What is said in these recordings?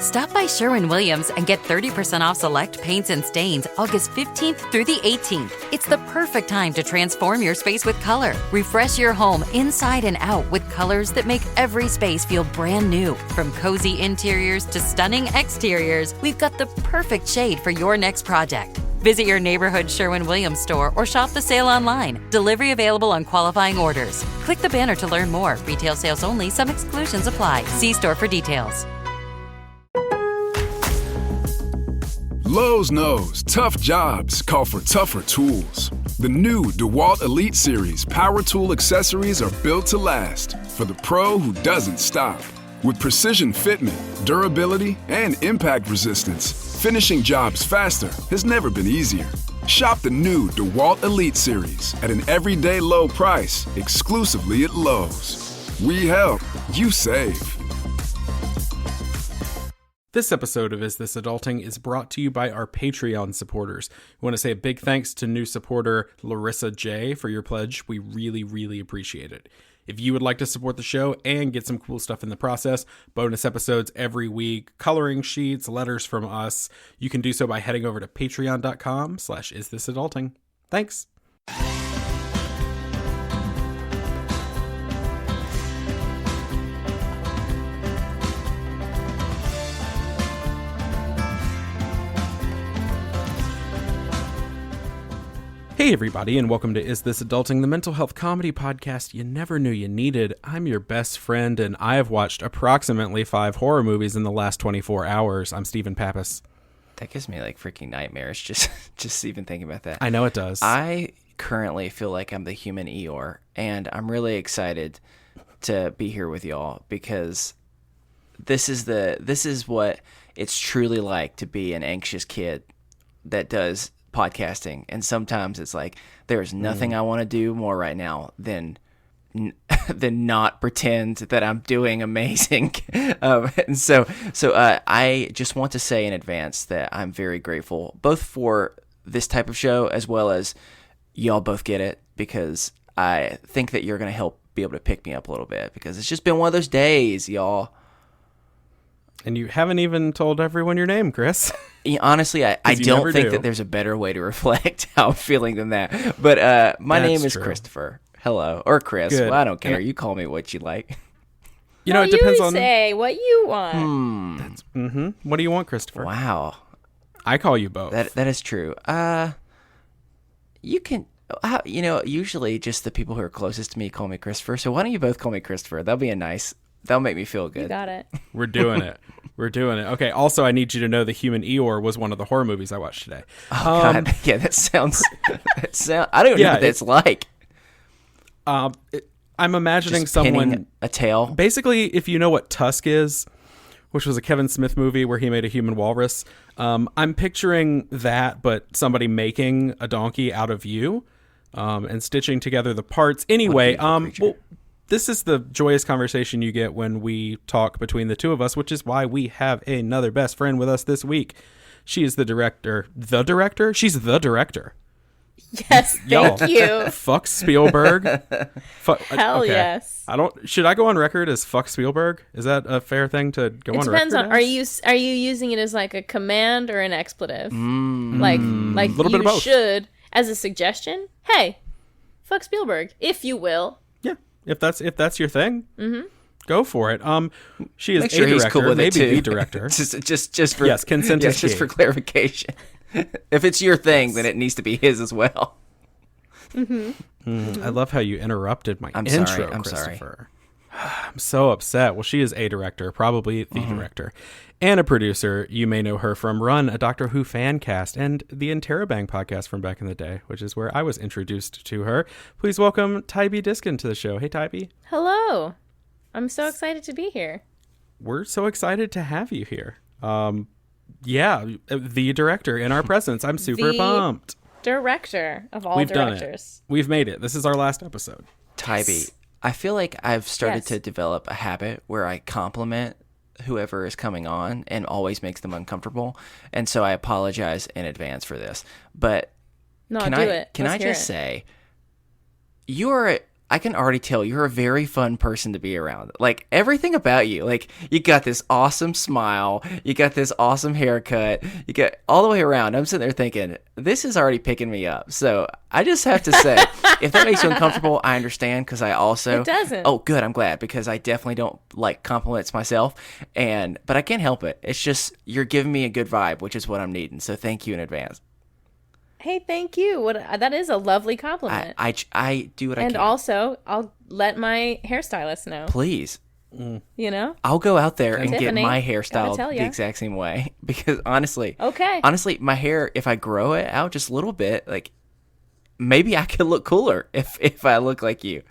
Stop by Sherwin-Williams and get 30% off select paints and stains August 15th through the 18th. It's the perfect time to transform your space with color. Refresh your home inside and out with colors that make every space feel brand new. From cozy interiors to stunning exteriors, we've got the perfect shade for your next project. Visit your neighborhood Sherwin-Williams store or shop the sale online. Delivery available on qualifying orders. Click the banner to learn more. Retail sales only. Some exclusions apply. See store for details. Lowe's knows tough jobs call for tougher tools. The new DeWalt Elite Series power tool accessories are built to last for the pro who doesn't stop. With precision fitment, durability, and impact resistance, finishing jobs faster has never been easier. Shop the new DeWalt Elite Series at an everyday low price exclusively at Lowe's. We help, you save. This episode of Is This Adulting is brought to you by our Patreon supporters. We want to say a big thanks to new supporter Larissa J for your pledge. We really, really appreciate it. If you would like to support the show and get some cool stuff in the process, bonus episodes every week, coloring sheets, letters from us, you can do so by heading over to patreon.com/isthisadulting. Thanks. Hey everybody, and welcome to Is This Adulting, the mental health comedy podcast you never knew you needed. I'm your best friend, and I have watched approximately 5 horror movies in the last 24 hours. I'm Stephen Pappas. That gives me like freaking nightmares just even thinking about that. I know it does. I currently feel like I'm the human Eeyore, and I'm really excited to be here with y'all because this is what it's truly like to be an anxious kid that does podcasting. And sometimes it's like there's nothing I want to do more right now than not pretend that I'm doing amazing. And so I just want to say in advance that I'm very grateful both for this type of show as well as y'all both get it, because I think that you're going to help be able to pick me up a little bit, because it's just been one of those days, y'all. And you haven't even told everyone your name, Chris. Honestly, I don't think that there's a better way to reflect how I'm feeling than that. But my name is Christopher. Hello. Or Chris. Well, I don't care. You call me what you like. You know, it depends on... say what you want. What do you want, Christopher? Wow. I call you both. That is true. You can... usually just the people who are closest to me call me Christopher. So why don't you both call me Christopher? That'll make me feel good. You got it. We're doing it. Okay. Also, I need you to know The Human Eeyore was one of the horror movies I watched today. Oh, God. Yeah, that sounds... I don't know what that's like. I'm imagining just someone... a tail? Basically, if you know what Tusk is, which was a Kevin Smith movie where he made a human walrus, I'm picturing that, but somebody making a donkey out of you and stitching together the parts. Anyway, this is the joyous conversation you get when we talk between the two of us, which is why we have another best friend with us this week. She is the director. The director? She's the director. Yes, thank you. Fuck Spielberg. Hell yes. Should I go on record as fuck Spielberg? Is that a fair thing to go on record? It depends on, are you using it as like a command or an expletive? Like a little bit of both. Should, as a suggestion, hey, fuck Spielberg, if you will. If that's your thing, go for it. She is Make sure a director, he's cool with maybe it too. the director. just for consent is just key. for clarification. If it's your thing, then it needs to be his as well. I love how you interrupted my intro, I'm Christopher. I'm so upset. Well, she is a director, probably the director, and a producer. You may know her from Run, a Doctor Who fan cast, and the Interrobang podcast from back in the day, which is where I was introduced to her. Please welcome Tybee Diskin to the show. Hey, Tybee. Hello. I'm so excited to be here. We're so excited to have you here. The director in our presence. I'm super pumped. Director of all directors. Done it. We've made it. This is our last episode. Tybee, I feel like I've started to develop a habit where I compliment whoever is coming on and always makes them uncomfortable. And so I apologize in advance for this. But No, can do I it. can Let's I hear just it. say you're I can already tell you're a very fun person to be around. Like, everything about you, like, you got this awesome smile, you got this awesome haircut, you got all the way around. I'm sitting there thinking, this is already picking me up. So I just have to say, if that makes you uncomfortable, I understand, because I also... It doesn't. Oh, good, I'm glad, because I definitely don't like compliments myself, but I can't help it. It's just, you're giving me a good vibe, which is what I'm needing. So thank you in advance. Hey, thank you. That is a lovely compliment. I do what I can. And also, I'll let my hairstylist know. Please. You know? I'll go out there and Tiffany, get my gotta hairstyle tell the ya. exact same way. Because honestly, Okay. my hair, if I grow it out just a little bit, like, maybe I could look cooler if I look like you.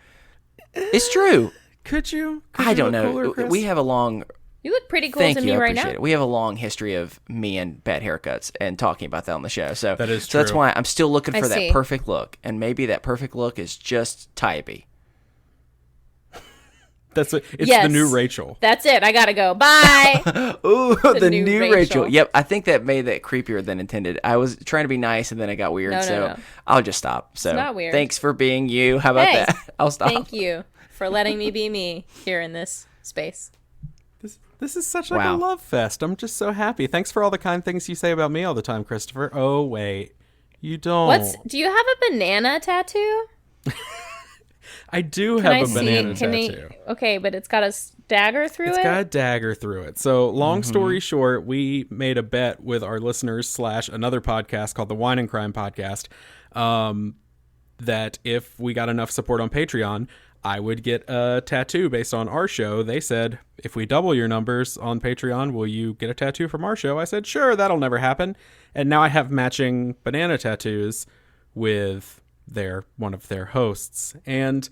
It's true. Could you? I don't know. Cooler, Chris? We have a long... You look pretty cool Thank to you, me I right appreciate now. it. We have a long history of me and bad haircuts and talking about that on the show. So That is So that's true. why I'm still looking I for see. that perfect look. And maybe that perfect look is just Tybee. It's Yes. the new Rachel. That's it. I gotta go. Bye. Ooh, the new new Rachel. Rachel. Yep, I think that made that creepier than intended. I was trying to be nice and then it got weird, No, so no. I'll just stop. So not weird. Thanks for being you. How about Hey, that? I'll stop. Thank you for letting me be me here in this space. This is such like Wow. a love fest. I'm just so happy. Thanks for all the kind things you say about me all the time, Christopher. Oh wait, you don't. Do you have a banana tattoo? I do Can have I a see? banana Can tattoo. Okay, but it's got a dagger through It's it. got a dagger through it. So, long Mm-hmm. story short, we made a bet with our listeners / another podcast called the Wine and Crime Podcast, that if we got enough support on Patreon, I would get a tattoo based on our show. They said, if we double your numbers on Patreon, will you get a tattoo from our show? I said, sure, that'll never happen. And now I have matching banana tattoos with one of their hosts. And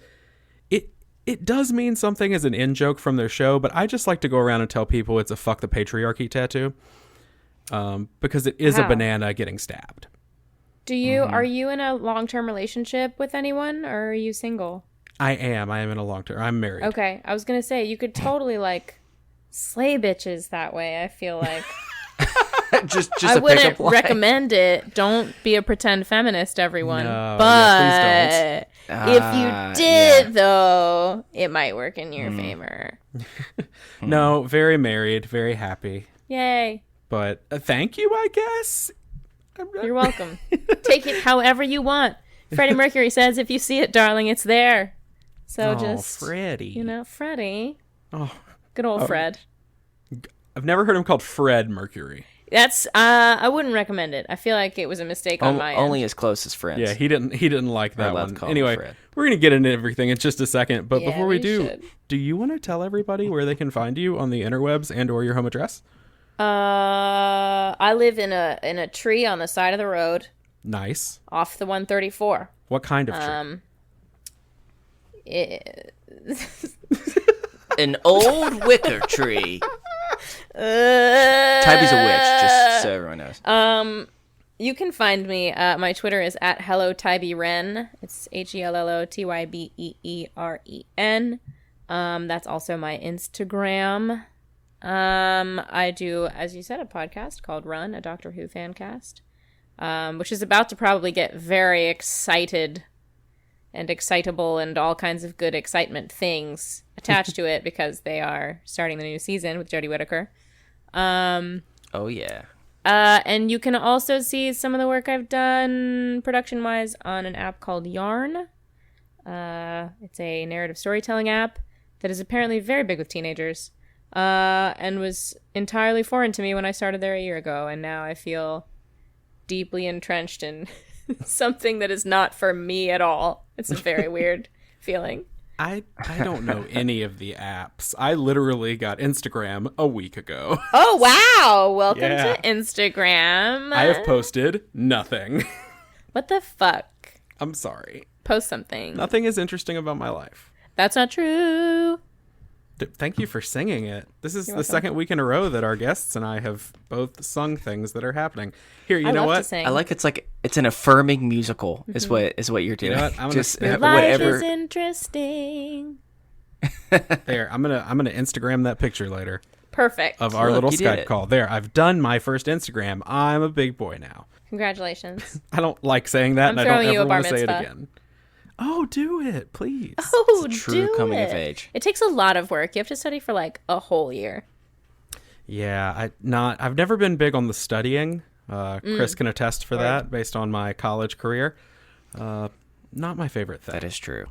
it does mean something as an in-joke from their show, but I just like to go around and tell people it's a fuck the patriarchy tattoo, because it is a Wow. banana getting stabbed. Are you in a long-term relationship with anyone, or are you single? I am in a long term. I'm married. Okay, I was gonna say you could totally like slay bitches that way. I feel like just I a wouldn't pickup line. recommend it. Don't be a pretend feminist, everyone. No, but yeah, if you did, though, it might work in Hmm. your favor. No, very married, very happy. Yay! But thank you, I guess. You're welcome. Take it however you want. Freddie Mercury says, "If you see it, darling, it's there." So just Freddie. Freddie. Oh, Good old Fred. I've never heard him called Fred Mercury. That's I wouldn't recommend it. I feel like it was a mistake on my end. Only as close as friends. Yeah, he didn't like that allowed to one. call him Anyway, Fred. we're gonna get into everything in just a second. But Yeah, before we we do, should. do you want to tell everybody where they can find you on the interwebs and/or your home address? I live in a tree on the side of the road Nice. off the 134. What kind of tree? An old wicker tree. Tybee's a witch, just so everyone knows. You can find me. My Twitter is at Hello Tybee Ren. It's HELLOTYBEEREN. That's also my Instagram. I do, as you said, a podcast called Run, a Doctor Who fan cast, which is about to probably get very excited and excitable and all kinds of good excitement things attached to it because they are starting the new season with Jodie Whittaker. Oh, yeah. And you can also see some of the work I've done production-wise on an app called Yarn. It's a narrative storytelling app that is apparently very big with teenagers, and was entirely foreign to me when I started there a year ago, and now I feel deeply entrenched in something that is not for me at all. It's a very weird feeling. I don't know any of the apps. I literally got Instagram a week ago. Oh, wow! Welcome Yeah. to Instagram. I have posted nothing. What the fuck? I'm sorry. Post something. Nothing is interesting about my life. That's not true. Thank you for singing it. This is the welcome. second week in a row that our guests and I have both sung things that are happening. Here, you I know love what? to sing. I like it's an affirming musical is what you're doing. know what? I'm gonna Just spit- Life whatever. is interesting. There, I'm gonna Instagram that picture later Perfect. of our Look, little you did Skype it. call. There, I've done my first Instagram. I'm a big boy now. Congratulations. I don't like saying that, I'm and I don't throwing you ever a bar want to say it mitzvah. again. Oh, do it, please. Oh, It's a true do coming it. of age. It takes a lot of work. You have to study for like a whole year. Yeah, I've never been big on the studying. Chris can attest for that based on my college career. Not my favorite thing. That is true.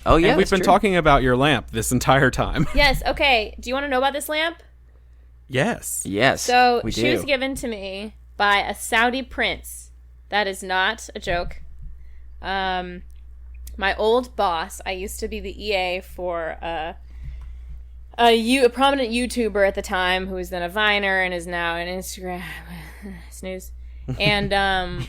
Oh yeah, And we've that's been true. talking about your lamp this entire time. Yes. Okay. Do you want to know about this lamp? Yes. Yes, So we she do. was given to me by a Saudi prince. That is not a joke. My old boss. I used to be the EA for a prominent YouTuber at the time who was then a Viner and is now an Instagram snooze. And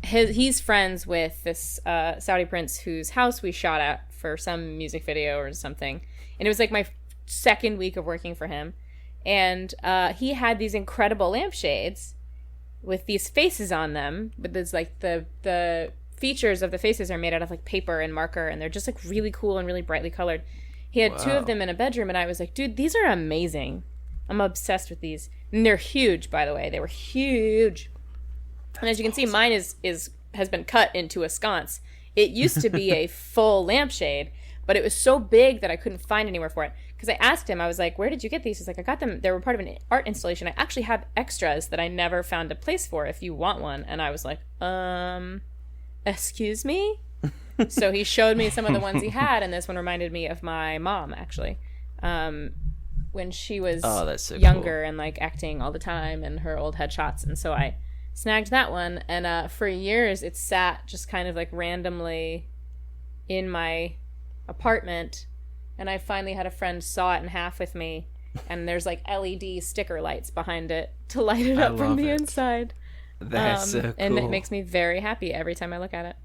he's friends with this Saudi prince whose house we shot at for some music video or something. And it was like my second week of working for him. And he had these incredible lampshades with these faces on them. But there's like the features of the faces are made out of like paper and marker, and they're just like really cool and really brightly colored. He had two of them in a bedroom, and I was like, dude, these are amazing. I'm obsessed with these. And they're huge, by the way. They were huge. And as you can see, mine has been cut into a sconce. It used to be a full lampshade, but it was so big that I couldn't find anywhere for it. Because I asked him, I was like, where did you get these? He's like, I got them. They were part of an art installation. I actually have extras that I never found a place for if you want one. And I was like, excuse me? So he showed me some of the ones he had, and this one reminded me of my mom, actually. When she was that's so younger and like acting all the time and her old headshots. And so I snagged that one, and for years it sat just kind of like randomly in my apartment, and I finally had a friend saw it in half with me, and there's like LED sticker lights behind it to light it up from the inside. That's so cool. And it makes me very happy every time I look at it.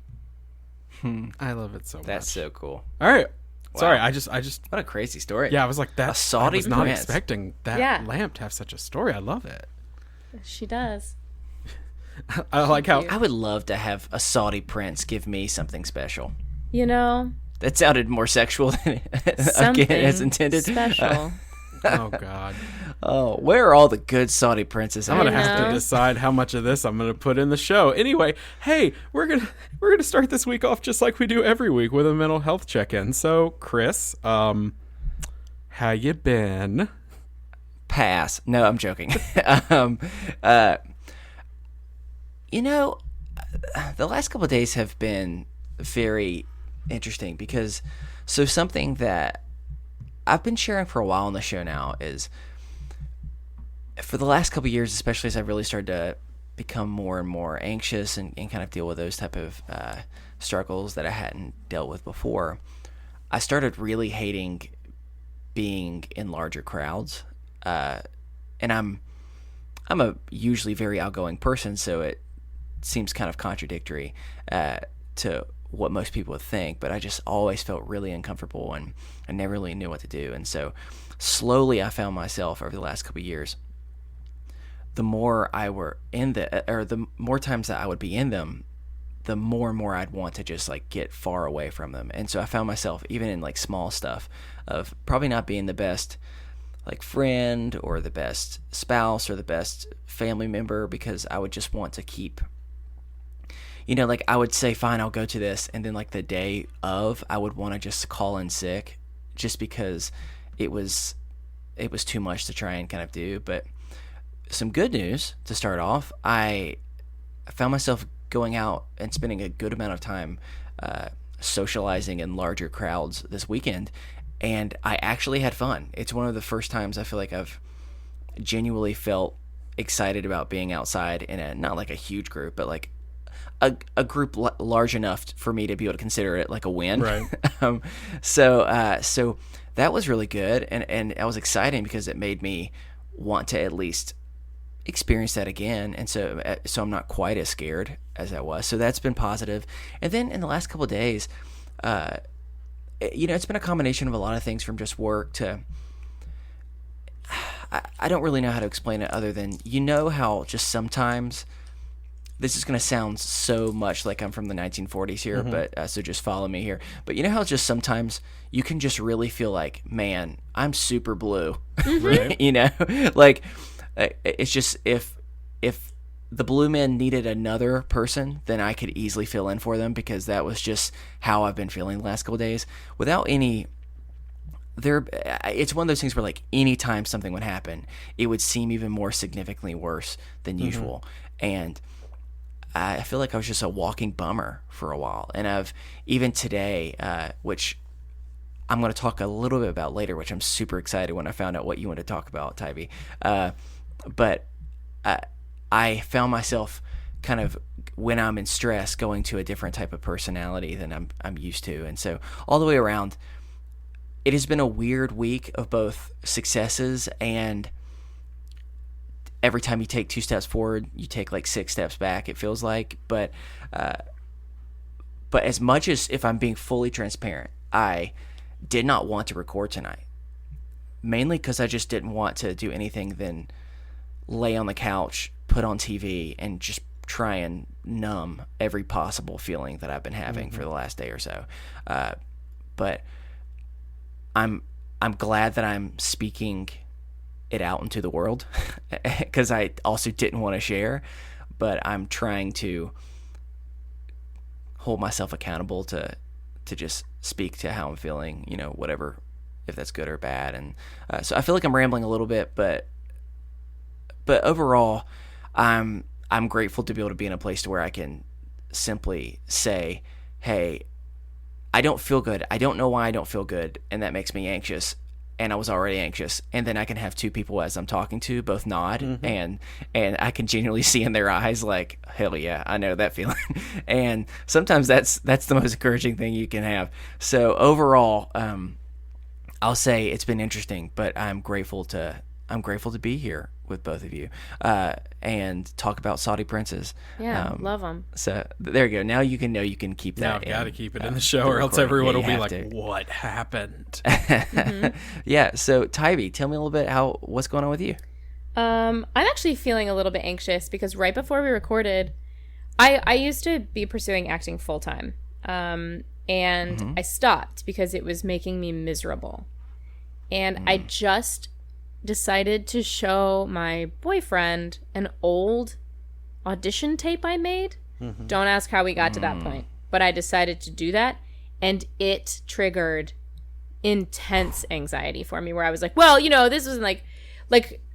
I love it so much. That's so cool. All right. Wow. Sorry, I just What a crazy story. yeah, I was like that. A Saudi I was not prince. expecting that lamp to have such a story. I love it. She does. I like how I would love to have a Saudi prince give me something special. You know, That sounded more sexual than something again as intended. special. oh god. Oh, where are all the good Saudi princes? I'm gonna I have to know. decide how much of this I'm gonna put in the show. Anyway, hey, we're gonna start this week off just like we do every week with a mental health check-in. So, Chris, how you been? Pass. No, I'm joking. You know, the last couple of days have been very interesting because something that I've been sharing for a while on the show now is for the last couple of years, especially as I've really started to become more and more anxious and kind of deal with those type of struggles that I hadn't dealt with before, I started really hating being in larger crowds. And I'm a usually very outgoing person, so it seems kind of contradictory to what most people would think, but I just always felt really uncomfortable and I never really knew what to do. And so slowly I found myself over the last couple of years, the more I were in the more times that I would be in them, the more and more I'd want to just like get far away from them. And so I found myself even in like small stuff of probably not being the best like friend or the best spouse or the best family member, because I would just want to keep, you know, like I would say, fine, I'll go to this. And then like the day of, I would want to just call in sick just because it was too much to try and kind of do. But some good news to start off, I found myself going out and spending a good amount of time socializing in larger crowds this weekend. And I actually had fun. It's one of the first times I feel like I've genuinely felt excited about being outside in a, not like a huge group, but like a group large enough for me to be able to consider it like a win. Right. So that was really good. And that was exciting because it made me want to at least experience that again. And so I'm not quite as scared as I was. So that's been positive. And then in the last couple of days, you know, it's been a combination of a lot of things from just work to, I don't really know how to explain it other than, you know, how just sometimes, this is going to sound so much like I'm from the 1940s here, but so just follow me here. But you know how just sometimes you can just really feel like, man, I'm super blue, Right. you know, like it's just if the Blue Men needed another person, then I could easily fill in for them, because that was just how I've been feeling the last couple of days. Without any, it's one of those things where like anytime something would happen, it would seem even more significantly worse than usual. And I feel like I was just a walking bummer for a while. And I've, even today, which I'm going to talk a little bit about later, which I'm super excited when I found out what you want to talk about, Tybee. But I found myself kind of, when I'm in stress, going to a different type of personality than I'm used to. And so all the way around, it has been a weird week of both successes, and every time you take 2 steps forward, you take like 6 steps back, it feels like. But as much as, if I'm being fully transparent, I did not want to record tonight, mainly because I just didn't want to do anything than lay on the couch, put on TV, and just try and numb every possible feeling that I've been having for the last day or so. But I'm glad that I'm speaking it out into the world, because I also didn't want to share, but I'm trying to hold myself accountable to just speak to how I'm feeling, whatever, if that's good or bad. And so I feel like I'm rambling a little bit, but overall, I'm grateful to be able to be in a place to where I can simply say, hey, I don't feel good. I don't know why I don't feel good, and that makes me anxious. And I was already anxious. And then I can have 2 people as I'm talking to both nod, and I can genuinely see in their eyes like, hell yeah, I know that feeling. And sometimes that's the most encouraging thing you can have. So overall, I'll say it's been interesting, but I'm grateful to be here with both of you, and talk about Saudi princes. Yeah, love them. So there you go. Now you can know you can keep that. Now I've got to keep it in the show, or else everyone will be like, "What happened?" Yeah. So Tybee, tell me a little bit what's going on with you. I'm actually feeling a little bit anxious because right before we recorded, I used to be pursuing acting full time, and I stopped because it was making me miserable, and I just decided to show my boyfriend an old audition tape I made. Don't ask how we got to that point, but I decided to do that, and it triggered intense anxiety for me, where I was like, well, this wasn't like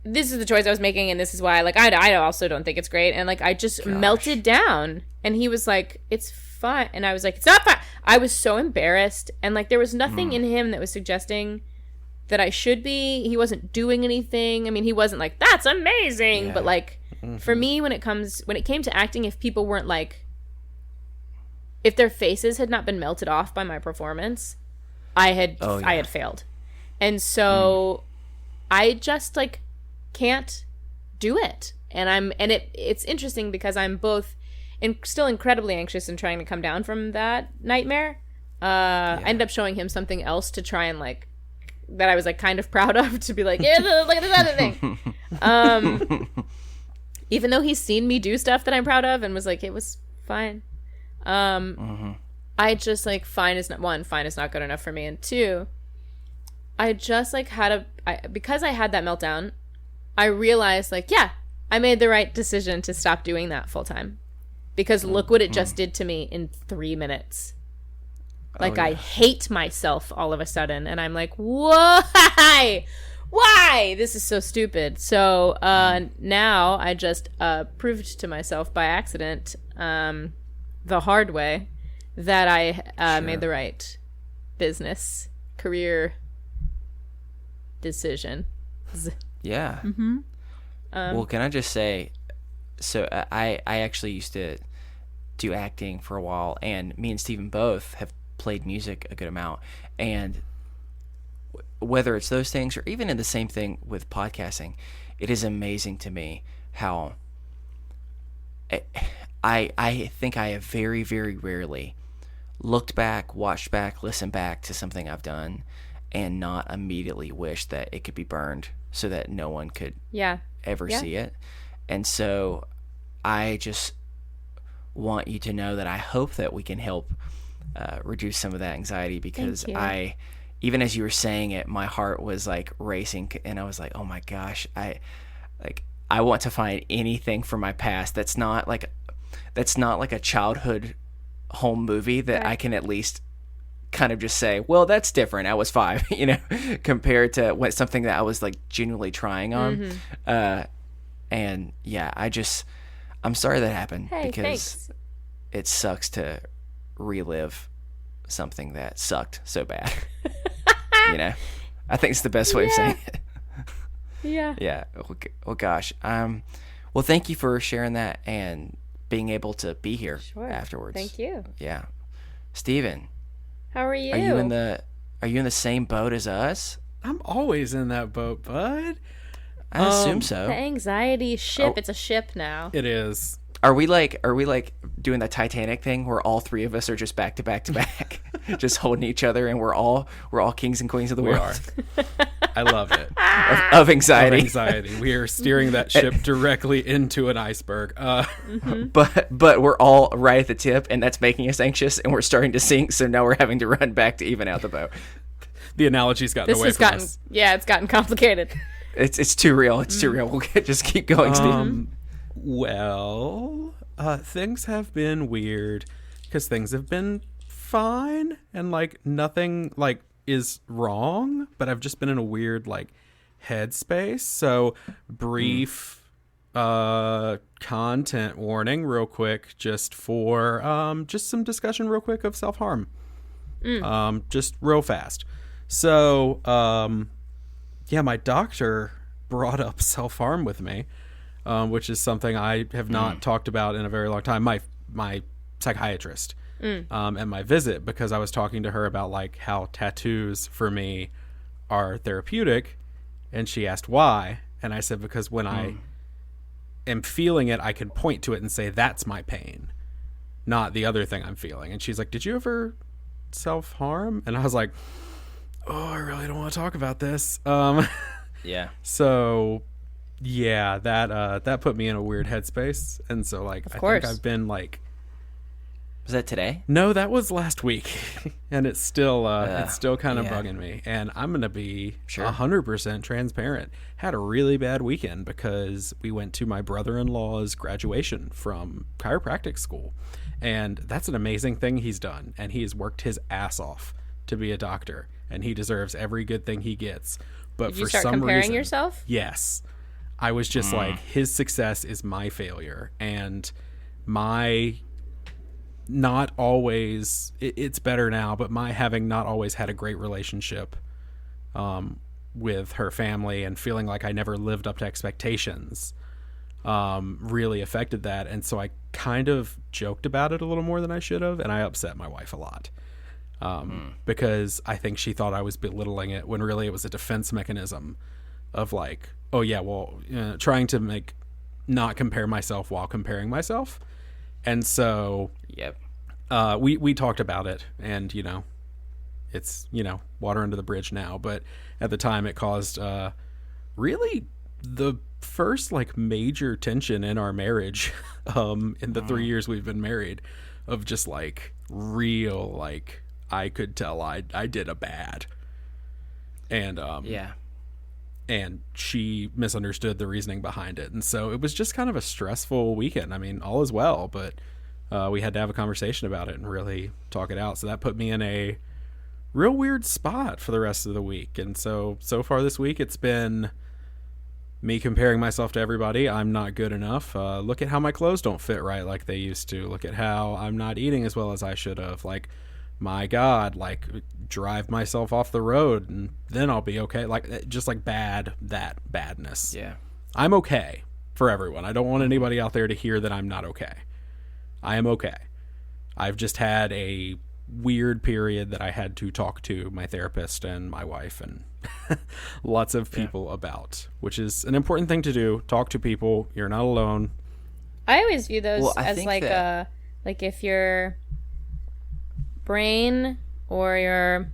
this is the choice I was making, and this is why, like, I also don't think it's great, and like I just melted down, and he was like, it's fine, and I was like, it's not fine. I was so embarrassed, and like there was nothing in him that was suggesting that I should be. He wasn't doing anything. I mean, he wasn't like, that's amazing. But like, for me, when it came to acting, if people weren't like, if their faces had not been melted off by my performance, I had failed. And so I just like can't do it. And it's interesting because I'm both still incredibly anxious and trying to come down from that nightmare. I ended up showing him something else to try and like, that I was like kind of proud of, to be like, yeah, look at this other thing. Even though he's seen me do stuff that I'm proud of and was like, it was fine. I just like, fine is not good enough for me. And 2, I just like because I had that meltdown, I realized like, yeah, I made the right decision to stop doing that full time, because look what it just did to me in 3 minutes. Like, I hate myself all of a sudden. And I'm like, why? Why? This is so stupid. So now I just proved to myself by accident, the hard way, that I made the right business career decision. Yeah. Well, can I just say, so I actually used to do acting for a while, and me and Steven both have played music a good amount, and whether it's those things or even in the same thing with podcasting, it is amazing to me how I think I have very, very rarely looked back, watched back, listened back to something I've done and not immediately wished that it could be burned so that no one could ever see it. And so I just want you to know that I hope that we can help reduce some of that anxiety, because even as you were saying it, my heart was like racing, and I was like, oh my gosh, I want to find anything from my past that's not like a childhood home movie that I can at least kind of just say, well, that's different. I was 5, compared to something that I was like genuinely trying on. And yeah, I'm sorry that happened because thanks. It sucks to relive something that sucked so bad. I think it's the best way of saying it. Yeah. Yeah. Well, gosh. Well, thank you for sharing that and being able to be here afterwards. Thank you. Yeah. Steven. How are you? Are you in the same boat as us? I'm always in that boat, bud. I assume so. The anxiety ship. It's a ship now. It is. Are we like doing the Titanic thing where all 3 of us are just back to back to back, just holding each other, and we're all kings and queens of the world? I love it. Of anxiety. Of anxiety. We are steering that ship directly into an iceberg. But we're all right at the tip, and that's making us anxious, and we're starting to sink. So now we're having to run back to even out the boat. The analogy's gotten away from us. Yeah, it's gotten complicated. It's too real. It's too real. We'll just keep going, Steve. Well, things have been weird because things have been fine and like nothing like is wrong, but I've just been in a weird like headspace. So brief content warning real quick, just for just some discussion real quick of self-harm. Just real fast. So yeah, my doctor brought up self-harm with me. Which is something I have not talked about in a very long time. My psychiatrist and my visit, because I was talking to her about like how tattoos for me are therapeutic, and she asked why, and I said because when I am feeling it, I can point to it and say that's my pain, not the other thing I'm feeling. And she's like, "Did you ever self-harm?" And I was like, "Oh, I really don't want to talk about this." Yeah. So. Yeah, that put me in a weird headspace, and so like I think I've been like. Was that today? No, that was last week, and it's still kind of bugging me. And I'm gonna be 100% transparent. Had a really bad weekend because we went to my brother-in-law's graduation from chiropractic school, and that's an amazing thing he's done, and he has worked his ass off to be a doctor, and he deserves every good thing he gets. But Did you for start some comparing reason, yourself? Yes. I was just like, his success is my failure, and my not always, it's better now, but my having not always had a great relationship with her family and feeling like I never lived up to expectations really affected that. And so I kind of joked about it a little more than I should have, and I upset my wife a lot because I think she thought I was belittling it when really it was a defense mechanism of like, oh yeah, well, trying to not compare myself while comparing myself. And so we talked about it, and it's water under the bridge now, but at the time it caused really the first like major tension in our marriage in the 3 years we've been married, of just like real, like I could tell I did a bad, and and she misunderstood the reasoning behind it. And so it was just kind of a stressful weekend. I mean, all is well, but we had to have a conversation about it and really talk it out. So that put me in a real weird spot for the rest of the week. And so far this week, it's been me comparing myself to everybody. I'm not good enough. Look at how my clothes don't fit right like they used to. Look at how I'm not eating as well as I should have. Like, my God, like drive myself off the road and then I'll be okay. Like, just like badness. Yeah. I'm okay for everyone. I don't want anybody out there to hear that I'm not okay. I am okay. I've just had a weird period that I had to talk to my therapist and my wife and lots of people about, which is an important thing to do. Talk to people. You're not alone. I always view those as like if your brain or your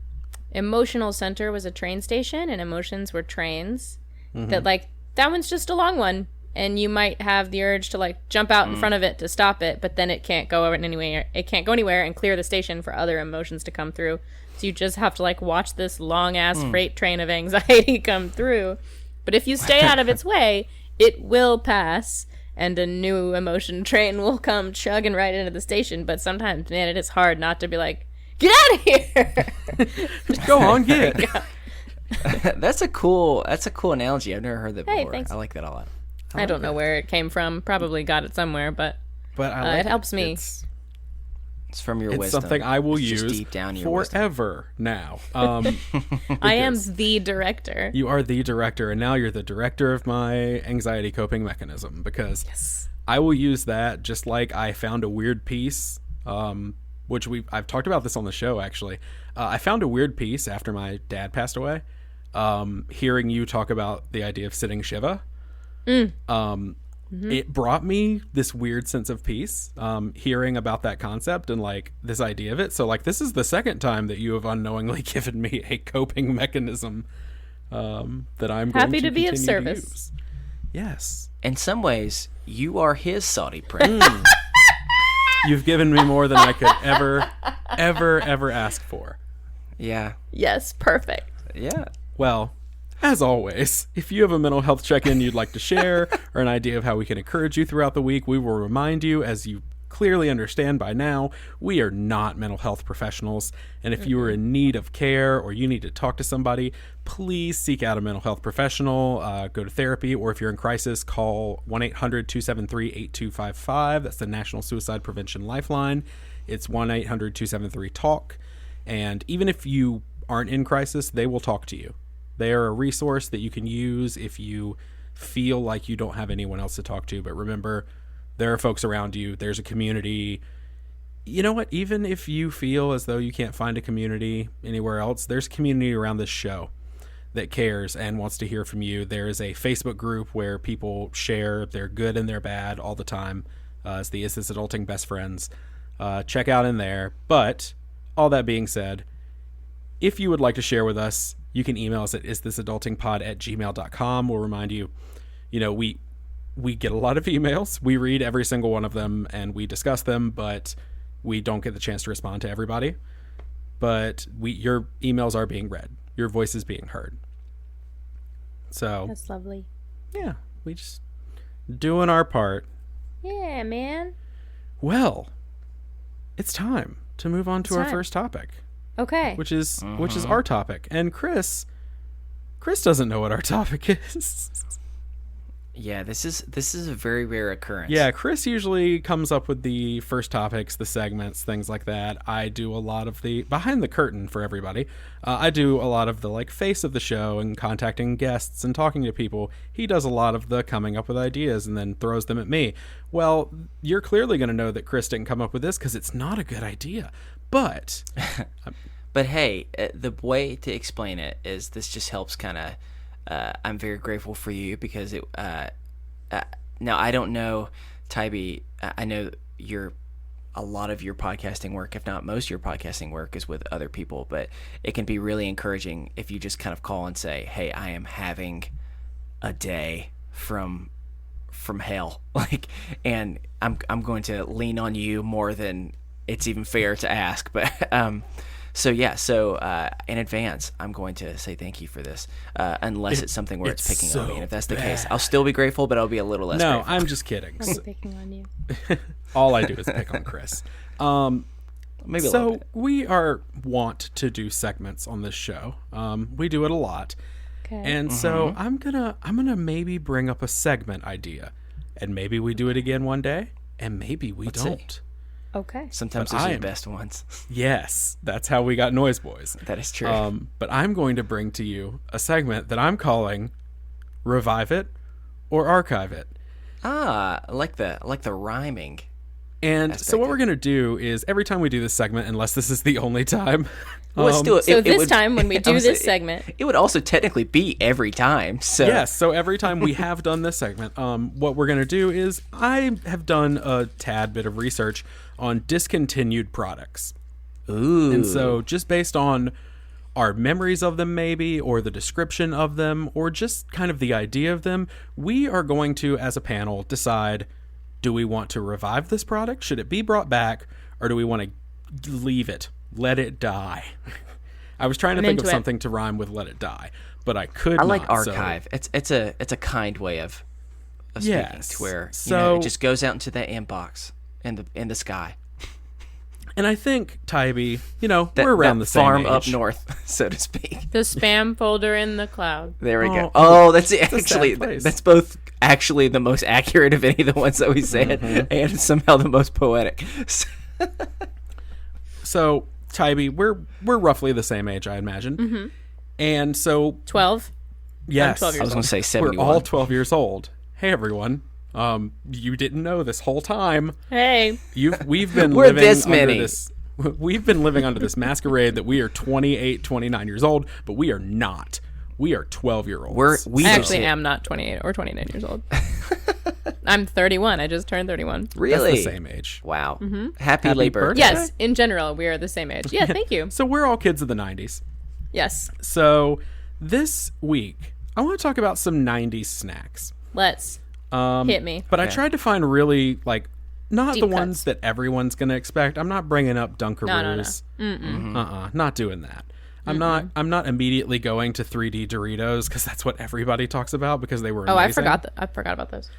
emotional center was a train station and emotions were trains, that like that one's just a long one, and you might have the urge to like jump out in front of it to stop it, but then it can't go anywhere. It can't go anywhere and clear the station for other emotions to come through. So you just have to like watch this long ass freight train of anxiety come through. But if you stay out of its way, it will pass and a new emotion train will come chugging right into the station. But sometimes, man, it is hard not to be like, get out of here. Go on, get. That's a cool analogy. I've never heard that Hey, before. thanks. I like that a lot. I don't know where it came from. Probably got it somewhere, but I like it helps me. It's from your It's wisdom. something I will It's just use deep down your wisdom. forever now. I am the director. You are the director, and now you're the director of my anxiety coping mechanism, because I will use that just like I found a weird piece, which I've talked about this on the show, actually. I found a weird piece after my dad passed away, hearing you talk about the idea of sitting Shiva. It brought me this weird sense of peace, hearing about that concept and like this idea of it. So like, this is the second time that you have unknowingly given me a coping mechanism that I'm Happy going to be of continue service. to use. Yes. In some ways, you are his Saudi prince. You've given me more than I could ever ask for. Yeah. Yes, perfect. Yeah. Well, as always, if you have a mental health check-in you'd like to share or an idea of how we can encourage you throughout the week, we will remind you, as you clearly understand by now, we are not mental health professionals. And if you are in need of care or you need to talk to somebody, please seek out a mental health professional, go to therapy, or if you're in crisis, call 1-800-273-8255. That's the National Suicide Prevention Lifeline. It's 1-800-273-TALK. And even if you aren't in crisis, they will talk to you. They are a resource that you can use if you feel like you don't have anyone else to talk to. But remember, there are folks around you. There's a community. You know what? Even if you feel as though you can't find a community anywhere else, there's a community around this show that cares and wants to hear from you. There is a Facebook group where people share their good and their bad all the time. It's the Is This Adulting Best Friends. Check out in there. But all that being said, if you would like to share with us, you can email us at isthisadultingpod@gmail.com. We'll remind you, we get a lot of emails. We read every single one of them and we discuss them, but we don't get the chance to respond to everybody. But your emails are being read. Your voice is being heard. So That's lovely. yeah, we just doing our part. Yeah, man. Well, it's time to move on to our first topic. Okay. Which is our topic. And Chris doesn't know what our topic is. Yeah, this is a very rare occurrence. Yeah, Chris usually comes up with the first topics, the segments, things like that. I do a lot of the behind the curtain for everybody. I do a lot of the face of the show and contacting guests and talking to people. He does a lot of the coming up with ideas and then throws them at me. Well, you're clearly going to know that Chris didn't come up with this because it's not a good idea. But But hey, the way to explain it is this just helps kind of. I'm very grateful for you because it. Now I don't know, Tybee. I know a lot of your podcasting work, if not most of your podcasting work, is with other people. But it can be really encouraging if you just kind of call and say, "Hey, I am having a day from hell," and I'm going to lean on you more than it's even fair to ask. But So in advance, I'm going to say thank you for this, unless it's something where it's picking on me. And if that's the case, I'll still be grateful, but I'll be a little less no, grateful. I'm just kidding. I'm picking on you. All I do is pick on Chris. Maybe a little bit. We are wont to do segments on this show. We do it a lot. Okay. And so I'm gonna maybe bring up a segment idea. And maybe we do it again one day, and maybe we don't. see. Okay. Sometimes But those I are am- the best ones. Yes, that's how we got Noise Boys. That is true. But I'm going to bring to you a segment that I'm calling Revive It or Archive It. I like the rhyming. And so what we're going to do is every time we do this segment, unless this is the only time. Well, let's do it. So It this would- time when we do honestly, this segment, it would also technically be every time. So Yes, so every time we have done this segment, what we're going to do is I have done a tad bit of research on discontinued products. Ooh. And so just based on our memories of them maybe, or the description of them, or just kind of the idea of them, we are going to, as a panel, decide, do we want to revive this product? Should it be brought back? Or do we want to leave it? Let it die. I was trying to think of into it. something to rhyme with let it die, but I could I like not, so- archive. It's a kind way of of speaking, Yes. to where So- it just goes out into that inbox in the sky. And I think, Tybee, That, we're around that the same farm age. up north, so to speak. The spam folder in the cloud. There we go. Oh, Oh, that's it. a sad Actually, place. that's both actually the most accurate of any of the ones that we said, Mm-hmm. and somehow the most poetic. So, Tybee, we're roughly the same age, I imagine. Mm-hmm. And so, 12. yes, 12 years I was going to say we're 71. all 12 years old. Hey, everyone. You didn't know this whole time. Hey. We've been We're living this under many. this. We've been living under this masquerade that we are 28, 29 years old, but we are not. We are 12-year-olds. We I just actually hit- am not 28 or 29 years old. I'm 31. I just turned 31. That's Really? the same age. Wow. Mm-hmm. Happy Happy labor. birthday. Yes, in general, we are the same age. Yeah, thank you. So we're all kids of the 90s. Yes, So this week, I want to talk about some 90s snacks. let's hit me. But I tried to find really, not Deep the cuts. ones that everyone's going to expect. I'm not bringing up Dunkaroos. No. Not doing that. I'm not immediately going to 3D Doritos because that's what everybody talks about because they were Oh, amazing. I forgot about those.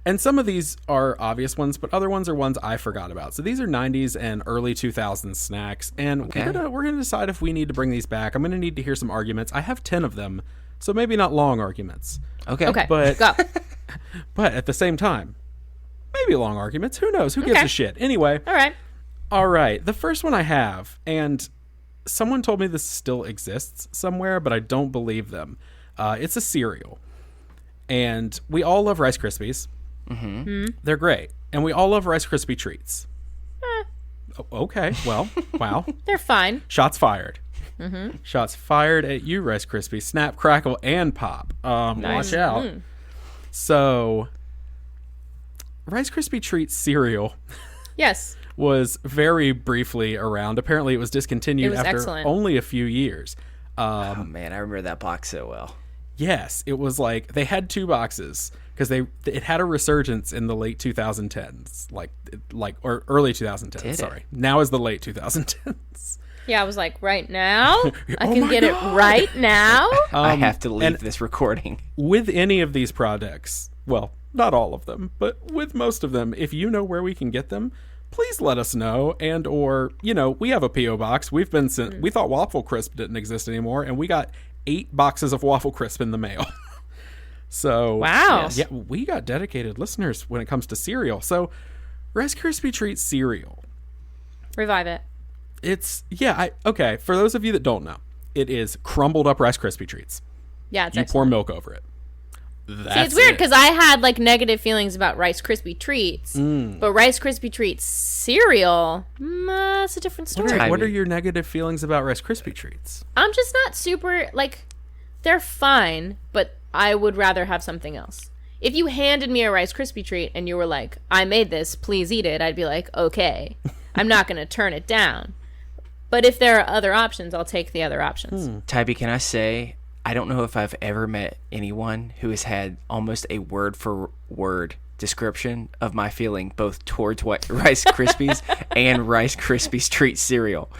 And some of these are obvious ones, but other ones are ones I forgot about. So these are 90s and early 2000s snacks, and we're gonna decide if we need to bring these back. I'm gonna need to hear some arguments. I have 10 of them, so maybe not long arguments, Okay, But- go. but at the same time, maybe long arguments. Who knows? Who gives Okay. a shit? Anyway, All right. the first one I have, and someone told me this still exists somewhere, but I don't believe them. It's a cereal. And we all love Rice Krispies. Mm-hmm. They're great. And we all love Rice Krispie treats. Okay. Well, wow. They're fine. Shots fired. Mm-hmm. Shots fired at you, Rice Krispies. Snap, crackle, and pop. Watch out. Mm. So, Rice Krispie treats cereal Yes. was very briefly around. Apparently, it was discontinued It was after excellent. only a few years. Oh, man, I remember that box so well. Yes, it was like they had 2 boxes because it had a resurgence in the late 2010s, or early 2010s. Did it? Sorry, now is the late 2010s. Yeah, I was like, right now? I Oh can my get God. it right now? I have to leave and- this recording. With any of these products, well, not all of them, but with most of them, if you know where we can get them, please let us know. And or we have a PO box. We've been sent. We thought Waffle Crisp didn't exist anymore, and we got 8 boxes of Waffle Crisp in the mail. So Wow. Yes. yeah, we got dedicated listeners when it comes to cereal. So Rice Krispie Treat cereal. Revive it. It's okay. For those of you that don't know, it is crumbled up Rice Krispie Treats. Yeah, it's You excellent. pour milk over it. That's See, it's weird it. because I had negative feelings about Rice Krispie treats, but Rice Krispie treats cereal, that's a different story. Tybee. What are your negative feelings about Rice Krispie Treats? I'm just not super they're fine, but I would rather have something else. If you handed me a Rice Krispie treat and you were like, I made this, please eat it, I'd be like, okay. I'm not going to turn it down. But if there are other options, I'll take the other options. Tybee, can I say, I don't know if I've ever met anyone who has had almost a word-for-word description of my feeling both towards Rice Krispies and Rice Krispies treat cereal.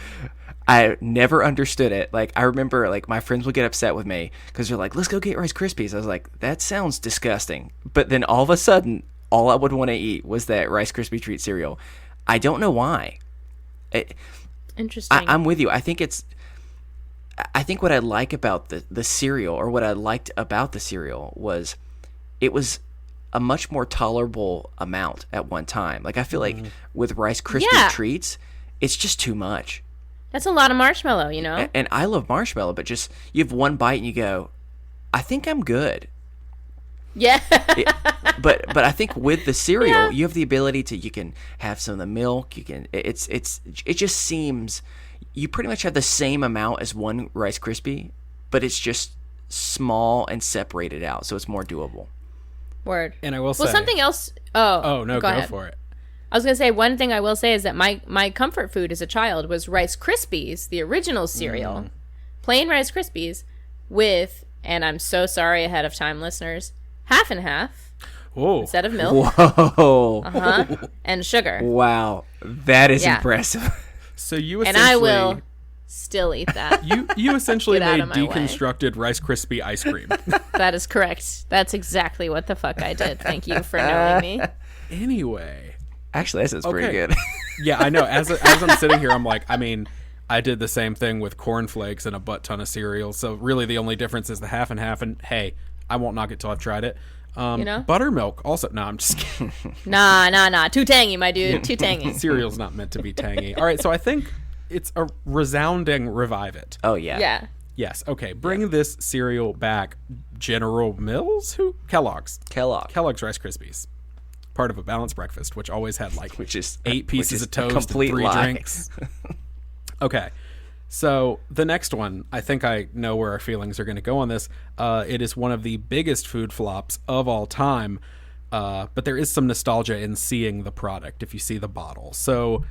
I never understood it. I remember, my friends would get upset with me because they're like, let's go get Rice Krispies. I was like, that sounds disgusting. But then all of a sudden, all I would want to eat was that Rice Krispie treat cereal. I don't know why. Interesting. I'm with you. I think what I like about the cereal, or what I liked about the cereal, was it was a much more tolerable amount at one time. I feel like with Rice Krispie treats, it's just too much. That's a lot of marshmallow, And I love marshmallow, but just you have one bite and you go, I think I'm good. Yeah. But I think with the cereal, you have the ability to, you can have some of the milk. You can, it just seems you pretty much have the same amount as one Rice Krispie, but it's just small and separated out, so it's more doable. Word. And I will say, Well, something else. oh no, go ahead. for it. I was going to say, one thing I will say is that my comfort food as a child was Rice Krispies, the original cereal. Plain Rice Krispies with, and I'm so sorry ahead of time, listeners, half and half Whoa. instead of milk. Whoa. And sugar. Wow. That is Yeah. impressive. So you And essentially I will still eat that. You essentially Get out made of my way. deconstructed Rice Krispie ice cream. That is correct. That's exactly what the fuck I did. Thank you for knowing me. Anyway. Actually, that sounds pretty good. Yeah, I know. As I'm sitting here, I'm like, I mean, I did the same thing with cornflakes and a butt ton of cereal. So really the only difference is the half and half. And hey, I won't knock it till I've tried it. Buttermilk also. No, I'm just kidding. Nah. Too tangy, my dude. Too tangy. Cereal's not meant to be tangy. All right, so I think it's a resounding revive it. Oh, yeah. Yeah. Yes. Okay. Bring this cereal back. General Mills? Who? Kellogg's Rice Krispies. Part of a balanced breakfast, which always had like 8 pieces of toast and 3 drinks. Okay. So the next one, I think I know where our feelings are going to go on this. It is one of the biggest food flops of all time. But there is some nostalgia in seeing the product if you see the bottle. So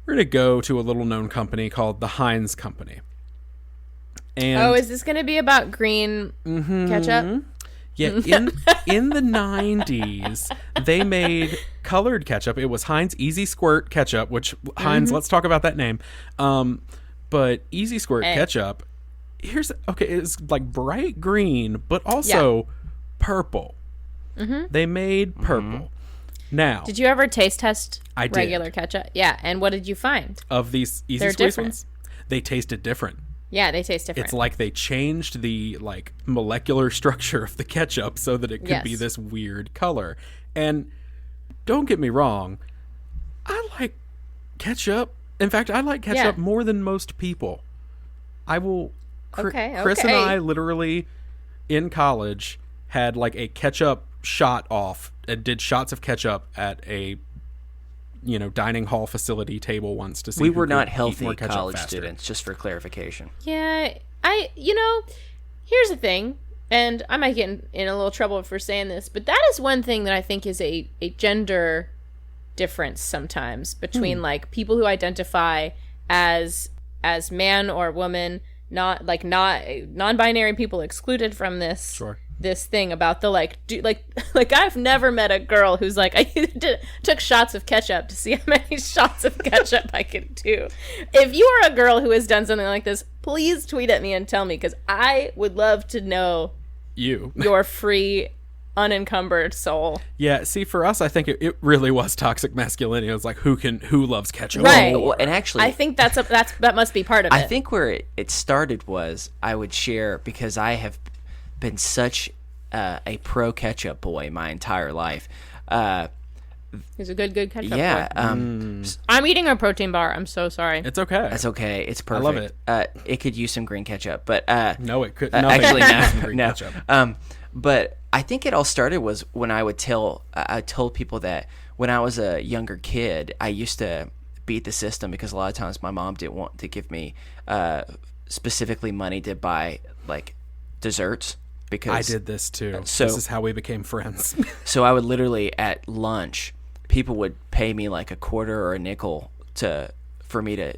we're going to go to a little known company called the Heinz Company. And is this going to be about green ketchup? Yeah, in the 90s, they made colored ketchup. It was Heinz Easy Squirt ketchup, which Heinz, let's talk about that name. But Easy Squirt ketchup, it's like bright green, but also purple. They made purple. Now, did you ever taste test regular did. ketchup? Yeah, and what did you find? Of these Easy Squeeze ones, they tasted different. Yeah, they taste different. It's like they changed the like molecular structure of the ketchup so that it could be this weird color. And don't get me wrong, I like ketchup. In fact, I like ketchup more than most people. I will. Chris and I literally in college had like a ketchup shot off and did shots of ketchup at a dining hall facility table once to see we who were could not eat healthy more ketchup college faster. students, just for clarification. Yeah, here's the thing, and I might get in a little trouble for saying this, but that is one thing that I think is a gender difference sometimes between like people who identify as man or woman, not non-binary people excluded from this. Sure. This thing about the like I've never met a girl who's like I took shots of ketchup to see how many shots of ketchup I could do. If you are a girl who has done something like this, please tweet at me and tell me, because I would love to know your free, unencumbered soul. Yeah, see, for us, I think it really was toxic masculinity. It was like, who loves ketchup? Right. more? Well, and actually, I think that must be part of it. I think where it started was I would share, because I have been such a pro ketchup boy my entire life. He's a good ketchup Yeah. boy. I'm eating a protein bar. I'm so sorry. It's okay. That's okay. It's perfect. I love it. It could use some green ketchup, but No, it could. actually no. no. But I think it all started was when I told people that when I was a younger kid, I used to beat the system because a lot of times my mom didn't want to give me specifically money to buy like desserts. Because I did this too. So this is how we became friends. So I would literally at lunch, people would pay me like a quarter or a nickel for me to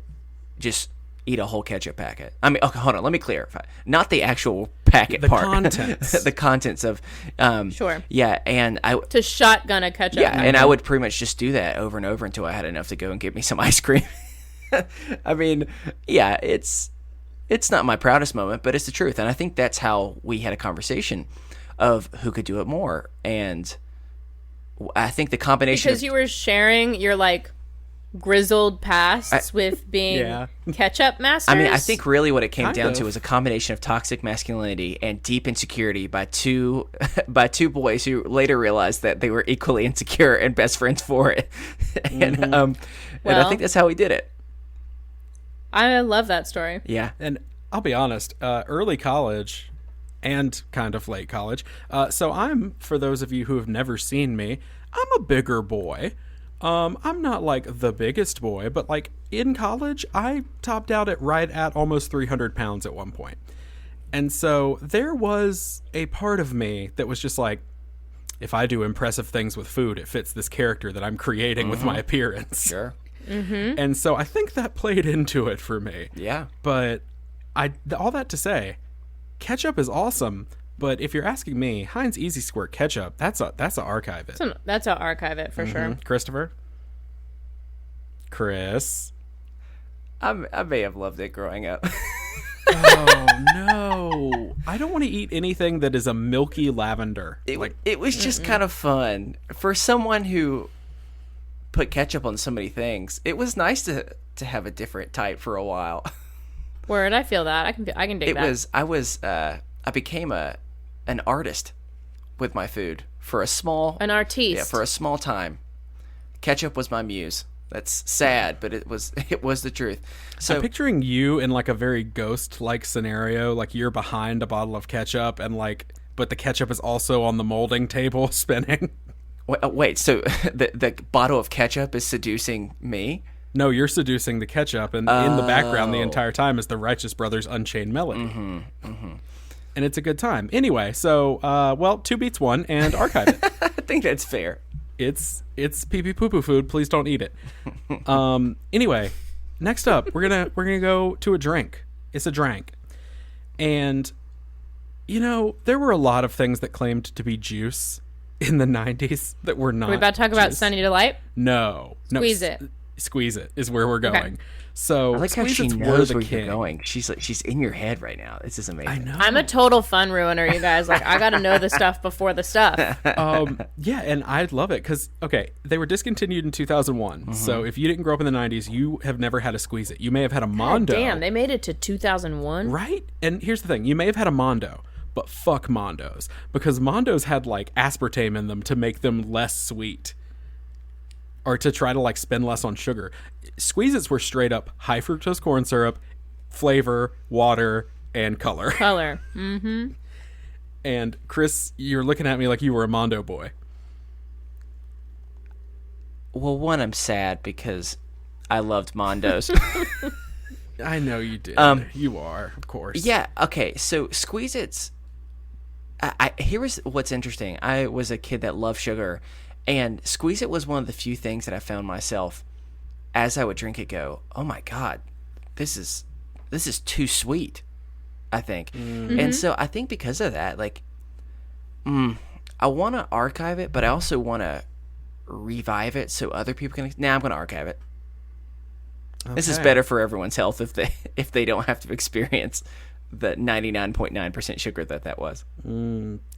just eat a whole ketchup packet. I mean, okay, hold on, let me clarify. Not the actual packet part. The contents. The contents of Sure. Yeah, and to shotgun a ketchup. Yeah, and I would pretty much just do that over and over until I had enough to go and get me some ice cream. I mean, yeah, it's not my proudest moment, but it's the truth. And I think that's how we had a conversation of who could do it more. And I think the combination because you were sharing your like grizzled pasts with being ketchup masters. I mean, I think really what it came down to of. was a combination of toxic masculinity and deep insecurity by two boys who later realized that they were equally insecure and best friends for it. And I think that's how we did it. I love that story. Yeah. And I'll be honest, early college and kind of late college. So I'm, for those of you who have never seen me, I'm a bigger boy. I'm not like the biggest boy, but like in college, I topped out right at almost 300 pounds at one point. And so there was a part of me that was just like, if I do impressive things with food, it fits this character that I'm creating with my appearance. Sure. Mm-hmm. And so I think that played into it for me. Yeah. But all that to say, ketchup is awesome. But if you're asking me, Heinz Easy Squirt ketchup, that's a archive it. That's a archive it for sure. Christopher? Chris? I may have loved it growing up. Oh no! I don't want to eat anything that is a milky lavender. It was just kind of fun for someone who put ketchup on so many things. It was nice to have a different type for a while. Word, I feel that. I can dig that. I became an artist with my food for a small An artiste. Yeah, for a small time. Ketchup was my muse. That's sad, but it was the truth. So I'm picturing you in like a very ghost-like scenario, like you're behind a bottle of ketchup and but the ketchup is also on the molding table spinning. Wait, so the bottle of ketchup is seducing me? No, you're seducing the ketchup, and in the background the entire time is the Righteous Brothers' Unchained Melody. And it's a good time. Anyway, so, 2 beats 1 and archive it. I think that's fair. It's pee-pee poo-poo food. Please don't eat it. Anyway, next up, we're gonna go to a drink. It's a drank. And, there were a lot of things that claimed to be juice in the 90s that were not. Are we about to talk about Sunny Delight? No. Squeeze It. Squeeze It is where we're going. Okay. So I like how she Squeeze-Its knows were where the you're king. going. She's in your head right now. This is amazing. I know. I'm a total fun ruiner, you guys. Like, I got to know the stuff before the stuff. Yeah, and I love it because, they were discontinued in 2001. So if you didn't grow up in the 90s, you have never had a Squeeze It. You may have had a Mondo. Damn, they made it to 2001. Right? And here's the thing. You may have had a Mondo, but fuck Mondos. Because Mondos had, aspartame in them to make them less sweet. Or to try to, spend less on sugar. Squeeze-Its were straight up high fructose corn syrup, flavor, water, and color. Color. Mm-hmm. And Chris, you're looking at me like you were a Mondo boy. Well, one, I'm sad because I loved Mondos. I know you did. You are, of course. Yeah, okay, so Squeeze-Its, here was what's interesting. I was a kid that loved sugar, and Squeeze-It was one of the few things that I found myself, as I would drink it, go, oh my God, this is too sweet, I think. And so I think because of that, I want to archive it, but I also want to revive it so other people can. I'm going to archive it. Okay. This is better for everyone's health if they don't have to experience the 99.9% sugar that was.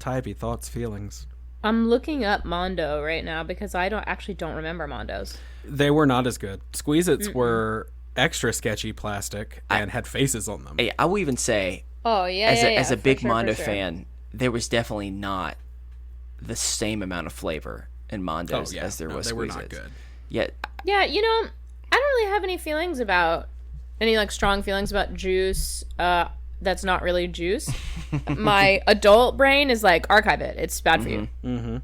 Tybee, thoughts, feelings? I'm looking up Mondo right now because I don't remember Mondos. They were not as good. Squeeze-Its were extra sketchy plastic and had faces on them. I will even say, as a big Mondo fan, there was definitely not the same amount of flavor in Mondos as there was Squeeze-Its. They were not good. Yet, yeah, I don't really have any strong feelings about juice. That's not really juice. My adult brain is like, archive it. It's bad for you. Mm-hmm.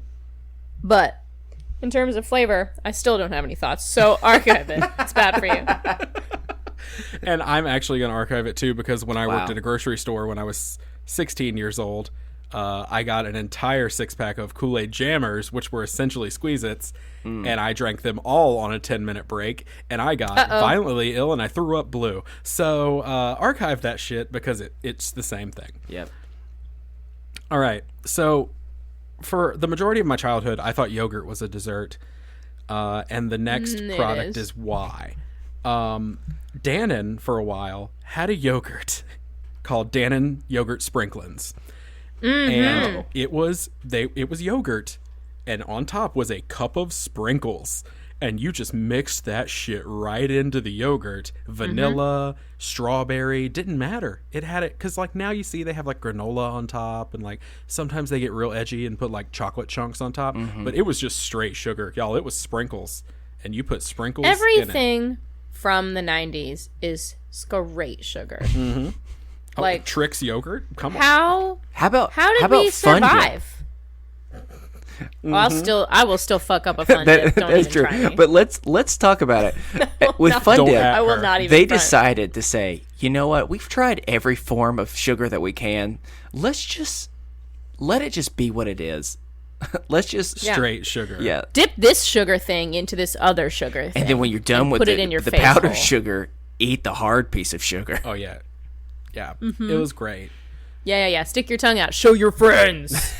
But in terms of flavor, I still don't have any thoughts. So archive it. It's bad for you. And I'm actually going to archive it too because when I worked at a grocery store when I was 16 years old, I got an entire 6-pack of Kool-Aid Jammers, which were essentially Squeeze-Its, and I drank them all on a 10-minute break, and I got violently ill, and I threw up blue. So archive that shit because it's the same thing. Yep. All right. So for the majority of my childhood, I thought yogurt was a dessert, and the next product is why. Dannon, for a while, had a yogurt called Dannon Yogurt Sprinklins. And it was yogurt, and on top was a cup of sprinkles, and you just mixed that shit right into the yogurt. Vanilla, strawberry, didn't matter. It had it because now you see they have granola on top, and sometimes they get real edgy and put chocolate chunks on top. But it was just straight sugar, y'all. It was sprinkles, and you put sprinkles. Everything from the 90s is straight sugar. Trix yogurt. Come on. How did we survive? I will still fuck up a Fun Dip. Don't that's even true. try me. But let's talk about it. With Fun Dip, I will not even. They decided to say, you know what? We've tried every form of sugar that we can. Let's just let it just be what it is. Let's just straight sugar. Yeah. Dip this sugar thing into this other sugar thing. And then when you're done with put it in your the face powdered hole. sugar, eat the hard piece of sugar. Oh yeah. Yeah. It was great. Yeah. Stick your tongue out. Show your friends.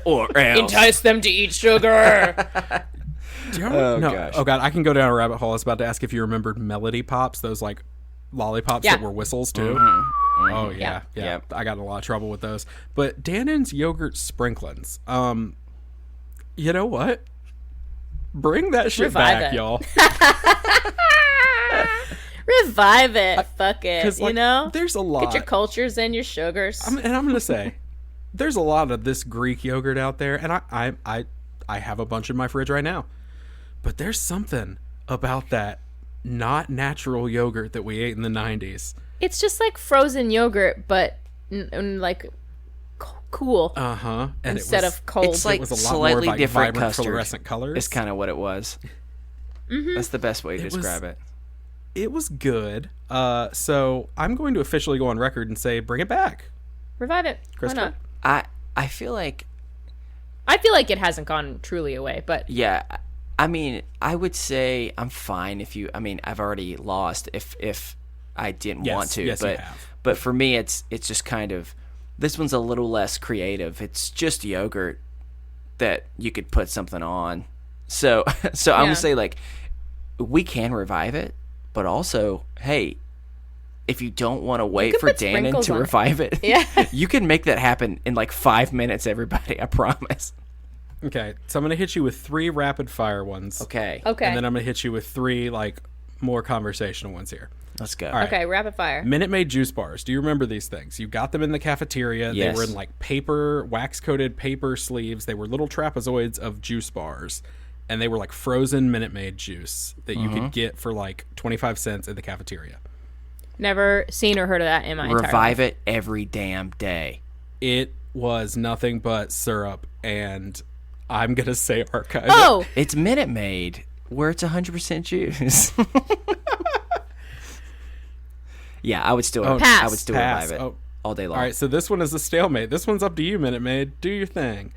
Or else. Entice them to eat sugar. Gosh. Oh god, I can go down a rabbit hole. I was about to ask if you remembered Melody Pops, those lollipops Yeah. that were whistles too. Oh yeah. Yep. I got in a lot of trouble with those. But Dannon's yogurt sprinklings. You know what? Bring that shit Revive back, it. y'all. Revive it. Fuck it. 'Cause, You know? there's a lot. Get your cultures and your sugars. And I'm gonna say, there's a lot of this Greek yogurt out there, and I have a bunch in my fridge right now. But there's something about that not natural yogurt that we ate in the 90s. It's just like frozen yogurt, but like cool And instead of cold. It's like it was a lot slightly more different vibrant custard. fluorescent colors. It's kind of what it was. That's the best way to describe it. It was good. So I'm going to officially go on record and say, bring it back. Revive it. Crystal? Why not? I feel like it hasn't gone truly away, but yeah. I mean, I would say I'm fine if you. I mean, I've already lost if I didn't want to. Yes, you but have. but for me, it's just kind of, this one's a little less creative. It's just yogurt that you could put something on. So I'm gonna say, like, we can revive it, but also, hey, if you don't want to wait could for put Dannon sprinkles to on it. revive it, Yeah. you can make that happen in like 5 minutes, everybody. I promise. Okay, so I'm going to hit you with 3 rapid fire ones. Okay. okay. And then I'm going to hit you with 3, like, more conversational ones here. Let's go. All right. Okay, rapid fire. Minute Maid juice bars. Do you remember these things? You got them in the cafeteria. Yes. They were in like paper, wax-coated paper sleeves. They were little trapezoids of juice bars. And they were like frozen Minute Maid juice that you could get for like 25 cents in the cafeteria. Never seen or heard of that in my entire Revive life. it every damn day. It was nothing but syrup, and I'm going to say archive it. Oh, It's Minute Maid, where it's 100% juice. Yeah, I would still Pass. I would still Pass. revive it Oh. all day long. All right, so this one is a stalemate. This one's up to you, Minute Maid. Do your thing.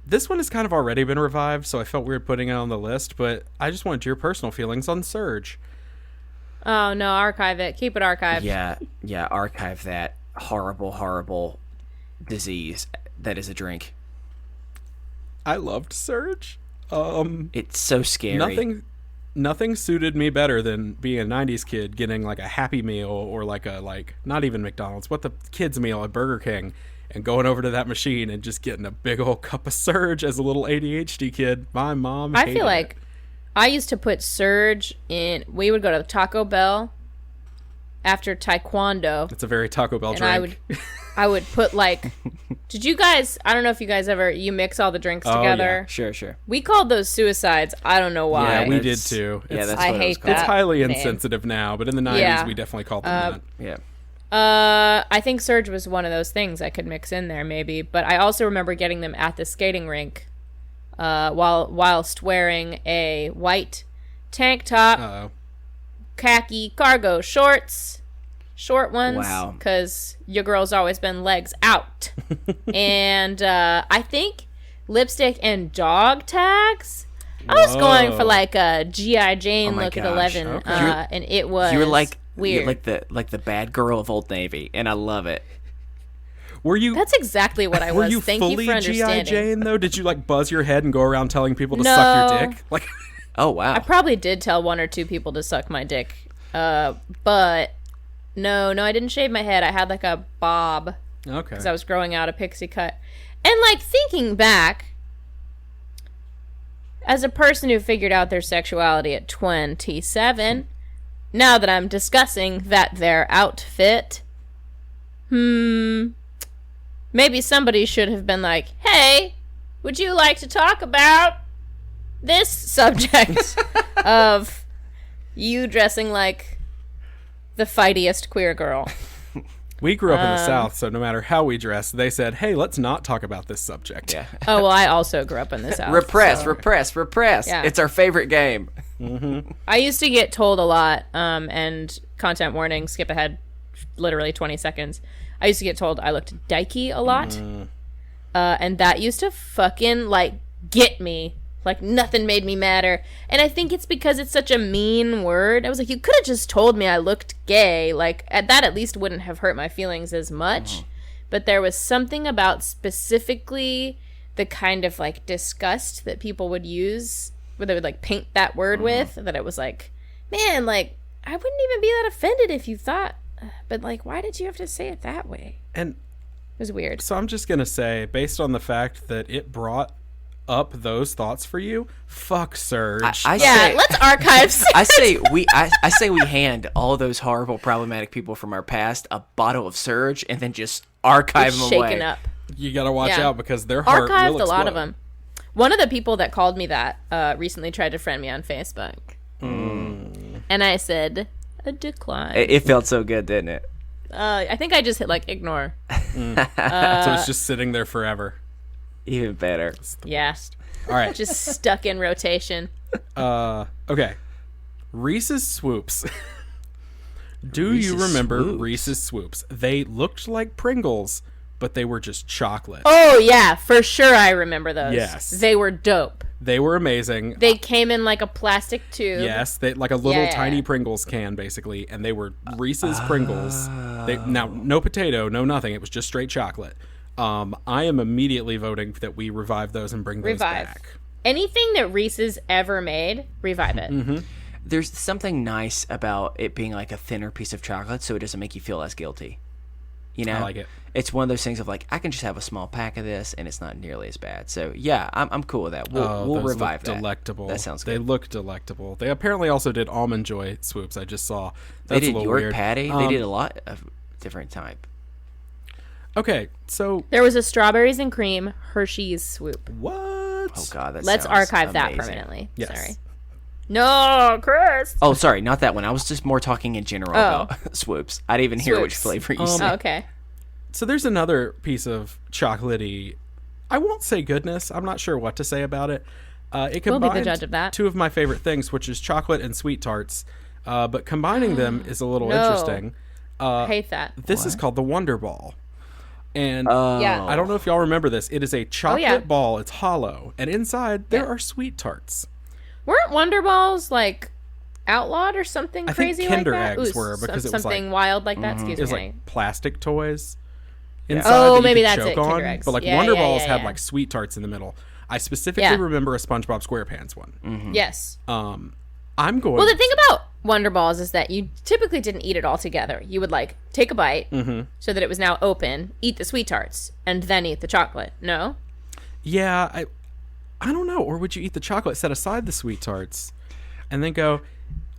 This one has kind of already been revived, so I felt weird putting it on the list, but I just wanted your personal feelings on Surge. oh no! Archive it. Keep it archived. Yeah, archive that horrible disease that is a drink. I loved Surge. It's so scary. Nothing suited me better than being a 90s kid getting like a Happy Meal or like not even McDonald's, what the kids meal at Burger King, and going over to that machine and just getting a big old cup of Surge as a little ADHD kid. My mom I hated feel like I used to put Surge in. We would go to Taco Bell after Taekwondo, it's a very Taco Bell and drink. I would put like. Did you guys? I don't know if you guys ever. You mix all the drinks together. Sure. We called those suicides. I don't know why. Yeah, we did That's- too. Yeah, that's I what it was hate called. It's that. highly name. insensitive now, but in the 90s Yeah. we definitely called them that. Yeah. I think Surge was one of those things I could mix in there, maybe. But I also remember getting them at the skating rink, whilst wearing a white tank top, Uh-oh. khaki cargo shorts, short ones. Wow. Because your girl's always been legs out, and I think lipstick and dog tags. I was going for like a GI Jane Oh my look at gosh. 11, Okay. and it was You're like weird. You're like the bad girl of Old Navy, and I love it. Were you That's exactly what I were was. you Thank fully you for G.I. understanding. Jane though? Did you like buzz your head and go around telling people to suck your No. dick? Like Oh wow. I probably did tell 1 or 2 people to suck my dick. But no, I didn't shave my head. I had like a bob okay. because I was growing out a pixie cut. And like thinking back, as a person who figured out their sexuality at 27, now that I'm discussing their outfit, maybe somebody should have been like, hey, would you like to talk about this subject of you dressing like the fightiest queer girl? We grew up in the South, so no matter how we dressed, they said, "Hey, let's not talk about this subject." Yeah. Oh, well, I also grew up in the South. Repress. Yeah. It's our favorite game. I used to get told a lot, and content warning, skip ahead literally 20 seconds. I used to get told I looked dykey a lot, and that used to fucking, like, get me. Like, nothing made me madder. And I think it's because it's such a mean word. I was like, you could have just told me I looked gay. Like, that at least wouldn't have hurt my feelings as much. But there was something about specifically the kind of, like, disgust that people would use, where they would, like, paint that word with, that it was like, man, like, I wouldn't even be that offended if you thought, but like, why did you have to say it that way? And it was weird. so I'm just going to say, based on the fact that it brought up those thoughts for you, fuck Surge. Let's archive Surge. I say we hand all those horrible, problematic people from our past a bottle of Surge and then just archive them away. Shaken up. You got to watch out because their heart Archived will a lot of explode. them. One of the people that called me that recently tried to friend me on Facebook. And I said, a decline. It felt so good, didn't it? I think I just hit like ignore. So it's just sitting there forever. Even better. Yeah. All right. Just stuck in rotation. Okay. Reese's Swoops. Do you remember Swoops? Reese's Swoops? They looked like Pringles, but they were just chocolate. Oh, yeah. For sure I remember those. Yes. They were dope. They were amazing. They came in like a plastic tube. Yes, they like a little Yeah. tiny Pringles can, basically, and they were Reese's Pringles. Now, no potato, no nothing. It was just straight chocolate. I am immediately voting that we revive those and bring those back. Anything that Reese's ever made, revive it. Mm-hmm. There's something nice about it being like a thinner piece of chocolate, so it doesn't make you feel as guilty. You know, I like it. It's one of those things of like, I can just have a small pack of this, and it's not nearly as bad. So yeah, I'm cool with that. We'll Those revive look that. delectable. That sounds They good. look delectable. They apparently also did Almond Joy Swoops. I just saw. They That's a did little York weird. Patty. They did a lot of different type. Okay, so There was a strawberries and cream Hershey's swoop. what? Oh god, that Let's sounds archive that amazing. permanently. Yes. Sorry. No, Chris. Oh, sorry, not that one. I was just more talking in general about swoops. I didn't even hear which Swoops. flavor you said. Oh, okay. So there's another piece of chocolatey. I won't say goodness. I'm not sure what to say about it. It We'll be the combined judge of that. two of my favorite things, which is chocolate and sweet tarts. But combining them is a little No. interesting. I hate that. This is called the Wonder Ball. And Yeah. I don't know if y'all remember this. It is a chocolate yeah. ball. It's hollow. And inside, there are sweet tarts. Weren't Wonder Balls like outlawed or something I think crazy Kinder like that? Eggs were, because it was something like- wild like that. Excuse It was me. like plastic toys inside Oh, that you maybe could that's choke it, on. Kinder Eggs. But like Yeah, Wonder yeah, Balls yeah, had yeah. like sweet tarts in the middle. I specifically Yeah. remember a SpongeBob SquarePants one. Yes. I'm going. Well, the thing about Wonder Balls is that you typically didn't eat it all together. You would like take a bite so that it was now open, eat the sweet tarts, and then eat the chocolate. No? Yeah, I don't know. Or would you eat the chocolate, set aside the sweet tarts, and then go?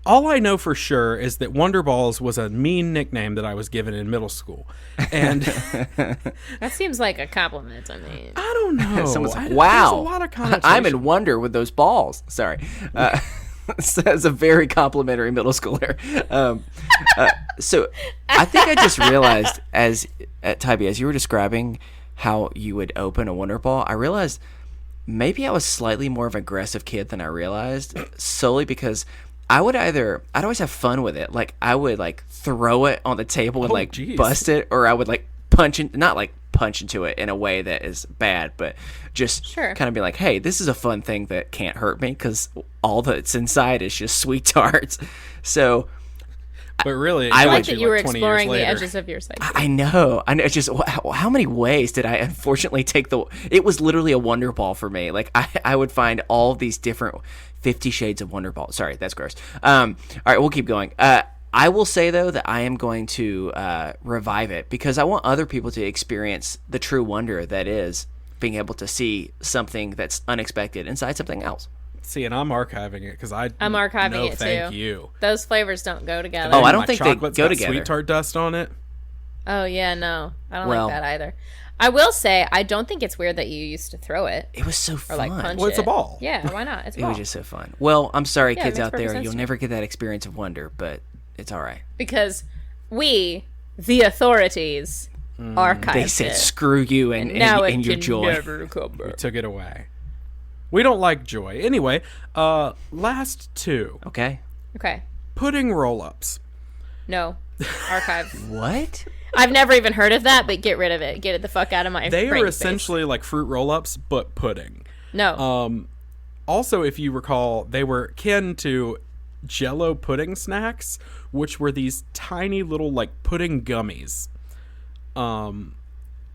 All I know for sure is that Wonder Balls was a mean nickname that I was given in middle school, and That seems like a compliment. I mean, I don't know. Someone's like, There's wow, a lot of connotation. I'm in wonder with those balls. Sorry. That's a very complimentary middle schooler. So I think I just realized Tybee, as you were describing how you would open a Wonder Ball, I realized maybe I was slightly more of an aggressive kid than I realized, solely because I'd always have fun with it. Like I would like throw it on the table and geez. bust it, or I would like not like punch into it in a way that is bad, but just Sure. kind of be like, hey, this is a fun thing that can't hurt me because all that's inside is just sweet tarts. So But really, I it like got like that you were 20 years exploring the later. edges of your psyche. I know. It's just how many ways did I unfortunately take it was literally a Wonder Ball for me. Like I would find all these different 50 Shades of Wonder Ball. Sorry, that's gross. All right, we'll keep going. I will say though that I am going to revive it because I want other people to experience the true wonder that is being able to see something that's unexpected inside something else. See, and I'm archiving it because I'm archiving no, it, thank too. you. Those flavors don't go together. Oh, I don't My think they chocolate's go got together. Sweet tart dust on it. Oh, yeah, no. I don't Well- like that either. I will say, I don't think it's weird that you used to throw it It was so or fun. like punch Well, it's a it. ball. Yeah, why not? It's a It ball. was just so fun. Well, I'm sorry, Yeah, it kids makes out perfect there. sense You'll to me. never get that experience of wonder, but it's all right. Because we, the authorities, archived They said, it. screw you And and now it your can joy. never come back. Took it away. We don't like joy. Anyway, last two. Okay. Okay. Pudding roll-ups. No. Archive. What? I've never even heard of that, but get rid of it. Get it the fuck out of my They brain are space. essentially like fruit roll-ups, but pudding. No. Also, if you recall, they were kin to Jell-O pudding snacks, which were these tiny little like pudding gummies. I'm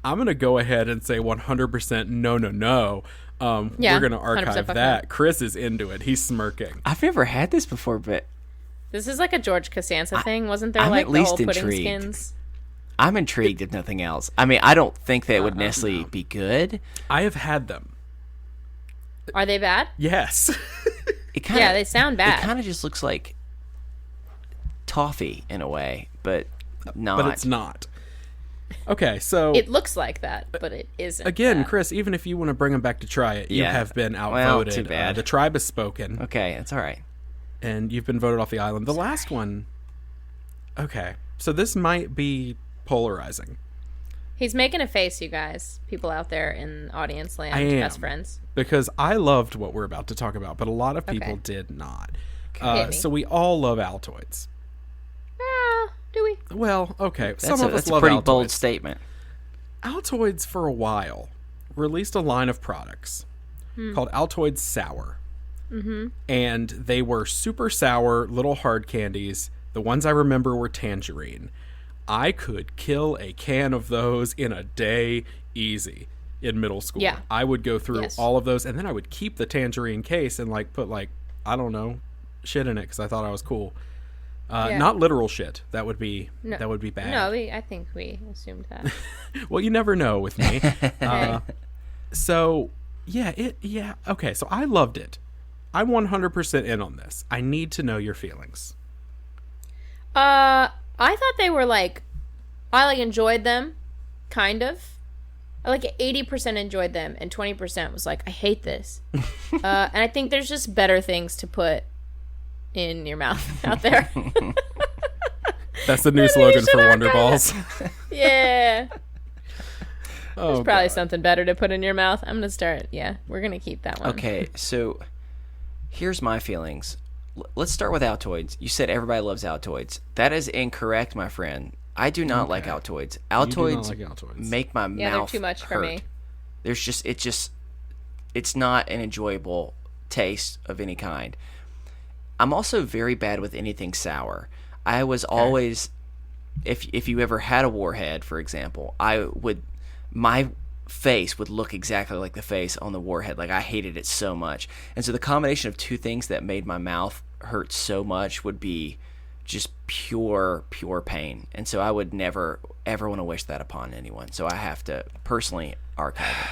gonna go ahead and say 100% no. Yeah, We're gonna 100% archive fuck that. no. Chris is into it. He's smirking. I've never had this before, but This is like a George Costanza thing. Wasn't there I'm like at the least whole pudding intrigued. skins? I'm intrigued if nothing else. I mean, I don't think that it would necessarily be good. I have had them. Are they bad? Yes. It kinda, Yeah, they sound bad. It kind of just looks like toffee in a way, but not. But it's not. Okay, so It looks like that, but it isn't. again, that. Chris, even if you want to bring them back to try it, you Yeah. have been Well, outvoted. too bad. The tribe has spoken, Okay, it's all right. and you've been voted off the island. The last one. Okay, so this might be polarizing. He's making a face, you guys. People out there in audience land, I am. best friends. Because I loved what we're about to talk about, but a lot of people Okay. did not. Hit me. So we all love Altoids. Do we? Well, okay. That's Some of us a love pretty Altoids. bold statement. Altoids, for a while, released a line of products called Altoids Sour. Mm-hmm. And they were super sour little hard candies. The ones I remember were tangerine. I could kill a can of those in a day easy in middle school. Yeah. I would go through Yes. all of those, and then I would keep the tangerine case and like put like, I don't know, shit in it because I thought I was cool. Yeah. Not literal shit. That would be No. that would be bad. No, I think we assumed that. Well, you never know with me. So yeah, okay. So I loved it. I'm 100% in on this. I need to know your feelings. I thought they were like, I like enjoyed them, kind of. I like 80% enjoyed them, and 20% was like, I hate this. And I think there's just better things to put in your mouth out there. That's the new slogan for should Wonder archive Balls. Yeah. Oh, There's probably God. something better to put in your mouth. I'm gonna start. Yeah, we're gonna keep that one. Okay, so here's my feelings. Let's start with Altoids. You said everybody loves Altoids. That is incorrect, my friend. I do not like Altoids. You do not Altoids like Altoids. make my Yeah, they're mouth too much for hurt. me. There's just it's not an enjoyable taste of any kind. I'm also very bad with anything sour. I was always, if you ever had a warhead, for example, my face would look exactly like the face on the warhead. Like, I hated it so much. And so the combination of two things that made my mouth hurt so much would be just pure pain. And so I would never ever want to wish that upon anyone. So I have to personally archive it.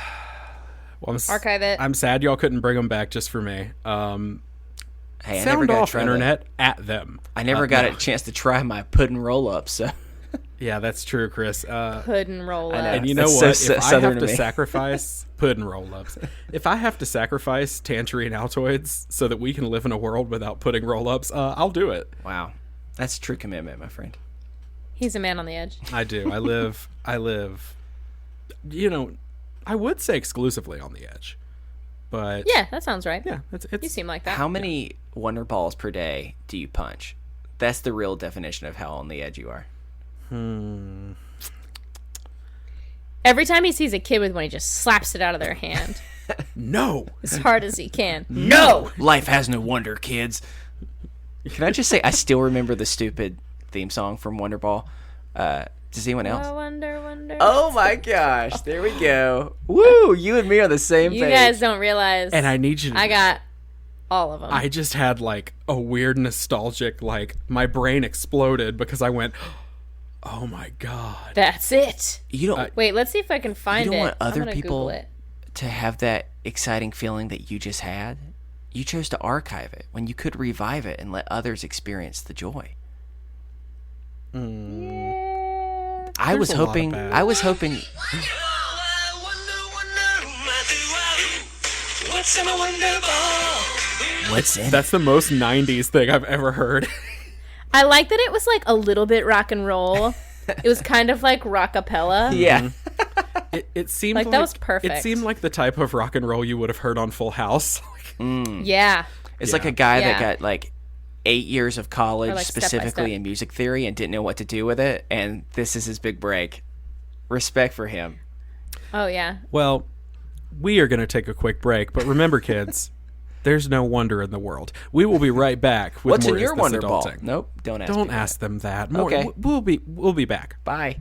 Well, Archive it. I'm sad y'all couldn't bring them back just for me. Hey, I never Sound got off, to try internet, at them. I never got a chance to try my pudding roll up. So Yeah, that's true, Chris. Pudding roll I know. up. And you know That's what? so If I southern have to to me. sacrifice pudding roll-ups, if I have to sacrifice tangerine Altoids so that we can live in a world without pudding roll-ups, I'll do it. wow, that's true commitment, my friend. He's a man on the edge. I do. I live. You know, I would say exclusively on the edge, but Yeah, that sounds right. yeah, it's You seem like that. How many Wonder Balls per day do you punch? That's the real definition of how on the edge you are. Every time he sees a kid with one, he just slaps it out of their hand no. as hard as he can. No! Life has no wonder, kids. Can I just say, I still remember the stupid theme song from Wonder Ball. Does anyone else? Wonder. Oh my gosh, there we go. Woo! You and me are the same You page. guys don't realize. And I need you to I got all of them. I just had like a weird nostalgic, like my brain exploded because I went, oh my God. That's it. You don't, Wait, let's see if I can find you don't it. want I'm other gonna people Google it. to have that exciting feeling that you just had? You chose to archive it when you could revive it and let others experience the joy. Yeah. I was There's a lot of hoping. bad. I was hoping. What's in it? That's the most 90s thing I've ever heard. I like that it was like a little bit rock and roll. It was kind of like rockapella. Yeah. It seemed Like, that was perfect. It seemed like the type of rock and roll you would have heard on Full House. Yeah. It's like a guy that Yeah. got like 8 years of college Or, like, step by specifically step. in music theory and didn't know what to do with it, and this is his big break. Respect for him. Oh yeah. Well, we are going to take a quick break, but remember, kids, there's no wonder in the world. We will be right back with What's more in your Is This Wonder Ball? Adulting. Nope. Don't ask. Don't me ask them that. More, Okay. We'll be back. that. Bye.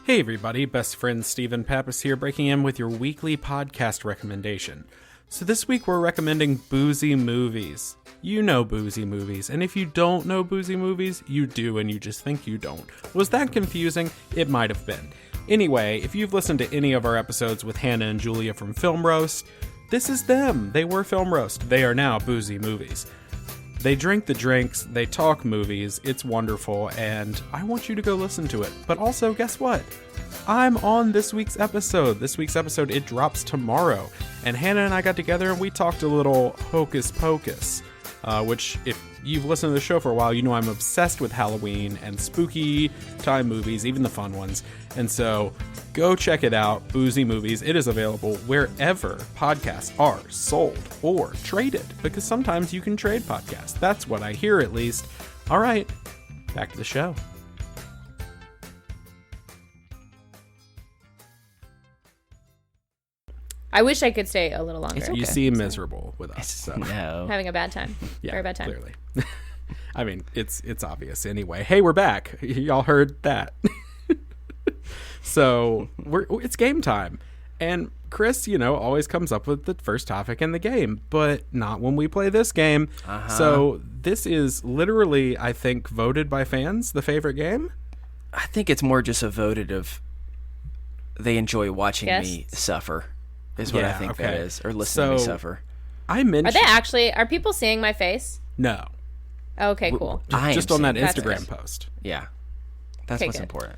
Hey everybody, best friend Stephen Pappas here, breaking in with your weekly podcast recommendation. So this week we're recommending boozy movies. You know boozy movies, and if you don't know boozy movies, you do and you just think you don't. Was that confusing? It might have been. Anyway, if you've listened to any of our episodes with Hannah and Julia from Film Roast, this is them. They were Film Roast. They are now boozy movies. They drink the drinks, they talk movies, it's wonderful, and I want you to go listen to it. But also, guess what? I'm on this week's episode. This week's episode, it drops tomorrow. And Hannah and I got together and we talked a little hocus pocus, which if you've listened to the show for a while, you know I'm obsessed with Halloween and spooky time movies, even the fun ones. And so go check it out, Boozy Movies. It is available wherever podcasts are sold or traded, because sometimes you can trade podcasts. That's what I hear, at least. All right, back to the show. I wish I could stay a little longer. You seem miserable with us. So. No. Having a bad time. Yeah, Very bad time. Clearly. I mean, it's obvious anyway. Hey, we're back. Y'all heard that. So it's game time. And Chris, always comes up with the first topic in the game, but not when we play this game. Uh-huh. So this is literally, I think, voted by fans the favorite game. I think it's more just a voted of they enjoy watching me suffer. Is what I think that is, or listening to me suffer. I mentioned. Are people seeing my face? No. Okay, cool. Just on that Instagram post. Yeah, that's what's important.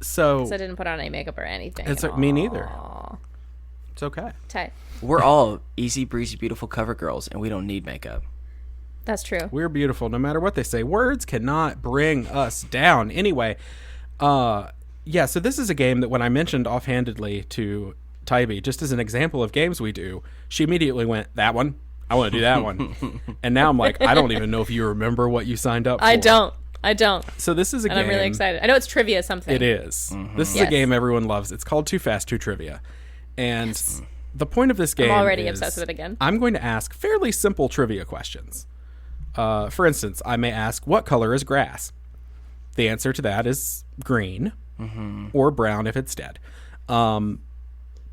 So I didn't put on any makeup or anything. Me neither. It's okay. Tight. We're all easy breezy, beautiful cover girls, and we don't need makeup. That's true. We're beautiful, no matter what they say. Words cannot bring us down. Anyway, so this is a game that when I mentioned offhandedly to Tybee, just as an example of games we do, she immediately went, that one? I want to do that one. And now I'm like, I don't even know if you remember what you signed up for. I don't. So this is a game. And I'm really excited. I know it's trivia something. It is. Mm-hmm. This is a game everyone loves. It's called Too Fast, Too Trivia. And the point of this game I'm already obsessed with it again. I'm going to ask fairly simple trivia questions. For instance, I may ask, what color is grass? The answer to that is green or brown if it's dead.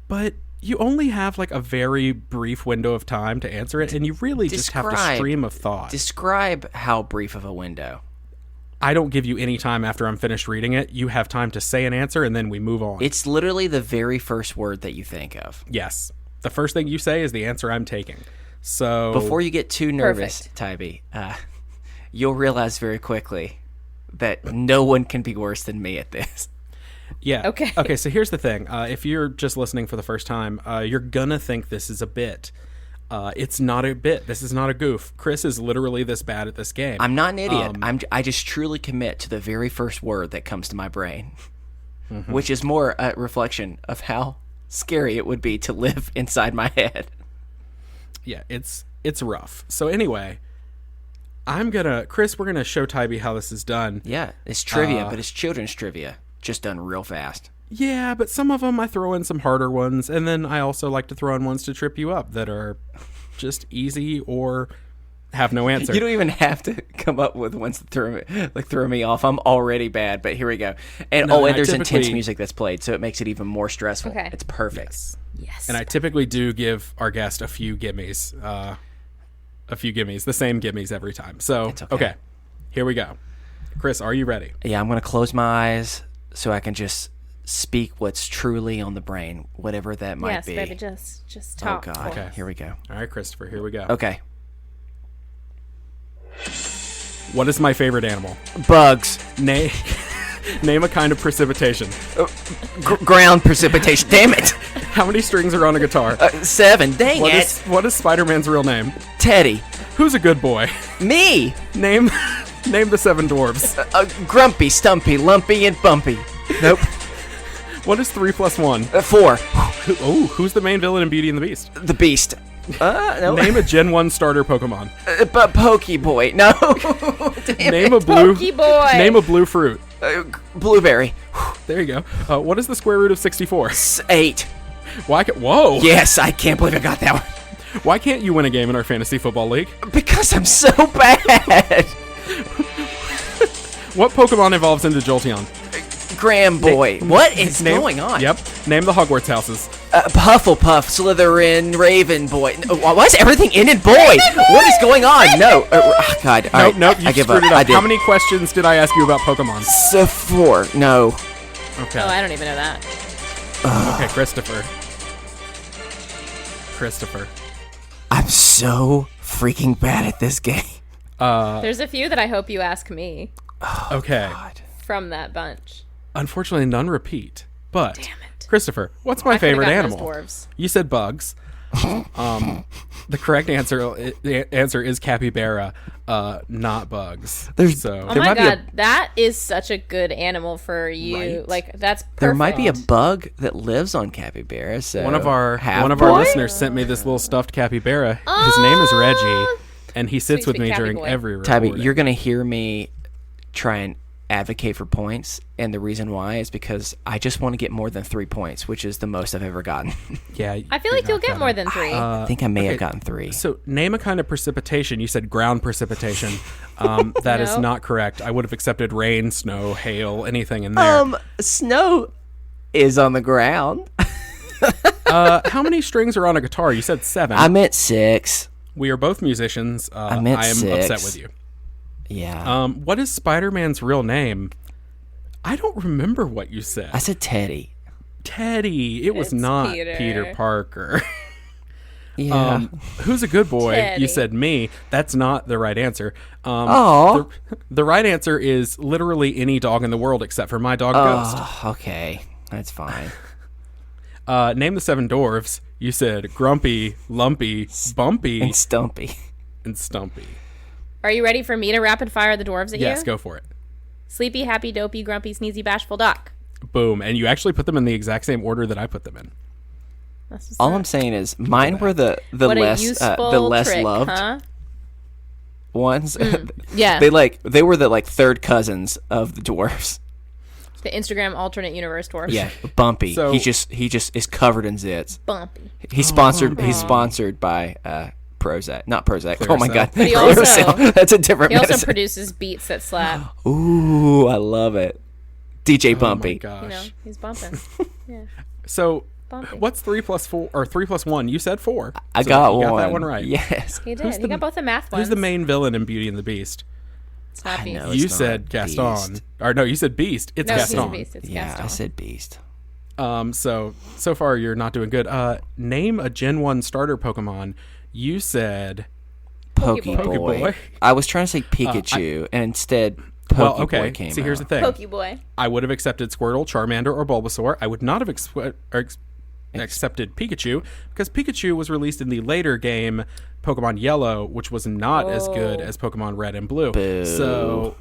But you only have like a very brief window of time to answer it, and you really just have to stream of thought. Describe how brief of a window. I don't give you any time after I'm finished reading it. You have time to say an answer, and then we move on. It's literally the very first word that you think of. Yes. The first thing you say is the answer I'm taking. So before you get too nervous, Tybee, you'll realize very quickly that no one can be worse than me at this. Yeah. Okay. Okay, so here's the thing. If you're just listening for the first time, you're gonna think this is a bit. It's not a bit. This is not a goof. Chris is literally this bad at this game. I'm not an idiot. I just truly commit to the very first word that comes to my brain, which is more a reflection of how scary it would be to live inside my head. Yeah, it's rough. So anyway, Chris, we're gonna show Tybee how this is done. Yeah, it's trivia, but it's children's trivia. Just done real fast. Yeah, but some of them I throw in some harder ones, and then I also like to throw in ones to trip you up that are just easy or have no answer. You don't even have to come up with ones that throw me off. I'm already bad, but here we go. And there's intense music that's played, so it makes it even more stressful. Okay. It's perfect. Yes. And I typically do give our guest a few gimmies, the same gimmies every time. So, okay, here we go. Chris, are you ready? Yeah, I'm going to close my eyes so I can just speak what's truly on the brain, whatever that might be. Yes, baby, just talk. Oh, God. Okay. Here we go. All right, Christopher, here we go. Okay. What is my favorite animal? Bugs. Name a kind of precipitation. Ground precipitation. Damn it. How many strings are on a guitar? 7. Dang it. What is Spider-Man's real name? Teddy. Who's a good boy? Me. Name the 7 dwarves. Grumpy, Stumpy, Lumpy, and Bumpy. Nope. What is 3 + 1? 4. Who's the main villain in Beauty and the Beast? The Beast. No. Name a Gen 1 starter Pokemon. Pokeboy. No. Name a blue. Pokeboy. Name a blue fruit. Blueberry. There you go. What is the square root of 64? 8. Whoa. Yes, I can't believe I got that one. Why can't you win a game in our fantasy football league? Because I'm so bad. What Pokemon evolves into Jolteon? Instagram boy. What is going on? Yep. Name the Hogwarts houses. Hufflepuff, Slytherin, Raven boy. Why is everything ended boy? What is going on? No. God. All right. Nope. You I give screwed up. it up. I did. How many questions did I ask you about Pokemon? 4. No. Okay. Oh, I don't even know that. Okay, Christopher. I'm so freaking bad at this game. There's a few that I hope you ask me Okay. from that bunch. Unfortunately, none repeat. But Damn it. Christopher, what's my I could've favorite gotten animal? those dwarves. You said bugs. The correct answer is capybara, not bugs. Oh There my might be god, that is such a good animal for you. Right? Like that's perfect. There might be a bug that lives on capybara. So One of our half-boy? listeners sent me this little stuffed capybara. His name is Reggie, and he sits Sweet, with me sweet during Cappy boy. every recording. Tabby, you're gonna hear me try and advocate for points, and the reason why is because I just want to get more than 3 points, which is the most I've ever gotten. Yeah, I feel like you'll get more than 3. I think I may have gotten 3. So, name a kind of precipitation. You said ground precipitation. That is No. not correct. I would have accepted rain, snow, hail, anything in there. Snow is on the ground. How many strings are on a guitar? You said 7. I meant 6. We are both musicians. I meant am 6. upset with you. Yeah. What is Spider-Man's real name? I don't remember what you said. I said Teddy. Teddy. It was It's not Peter. Peter Parker. Yeah. Who's a good boy? Teddy. You said me. That's not the right answer. Oh. The right answer is literally any dog in the world except for my dog Ghost. Oh, okay. That's fine. Name the 7 dwarves. You said Grumpy, Lumpy, Bumpy, And Stumpy. and Stumpy. Are you ready for me to rapid fire the dwarves at you? Yes, go for it. Sleepy, happy, dopey, grumpy, sneezy, bashful, doc. Boom. And you actually put them in the exact same order that I put them in. That's what's All up. I'm saying is mine were the What a less useful the less trick, loved huh? ones. Yeah. they were the like third cousins of the dwarfs. The Instagram alternate universe dwarf. Yeah, Bumpy. So- he just is covered in zits. Bumpy. He's sponsored. He's sponsored by Prozac, not Prozac. Oh my Clearasil. god, But he also- Clearasil. That's a different He also medicine. produces beats that slap. Ooh, I love it. DJ Oh my Bumpy. gosh. You know, he's bumping. Yeah. So, Bumpy. what's 3 plus 4 or 3 plus 1? You said 4. I So got you one. got that one right. Yes. He did. He got both the math ones. Who's the main villain in Beauty and the Beast? It's not I Beast. know. It's You not said Gaston. Beast. Or no, you said Beast. It's No, he's Gaston. a beast. It's Yeah, Gaston. I said Beast. So far you're not doing good. Name a Gen 1 starter Pokemon. You said Pokeboy. Pokeboy. I was trying to say Pikachu, and instead Pokeboy well, okay. came See, here's the out. thing. Pokeboy. I would have accepted Squirtle, Charmander, or Bulbasaur. I would not have accepted Pikachu because Pikachu was released in the later game Pokemon Yellow, which was not as good as Pokemon Red and Blue. Boo. So,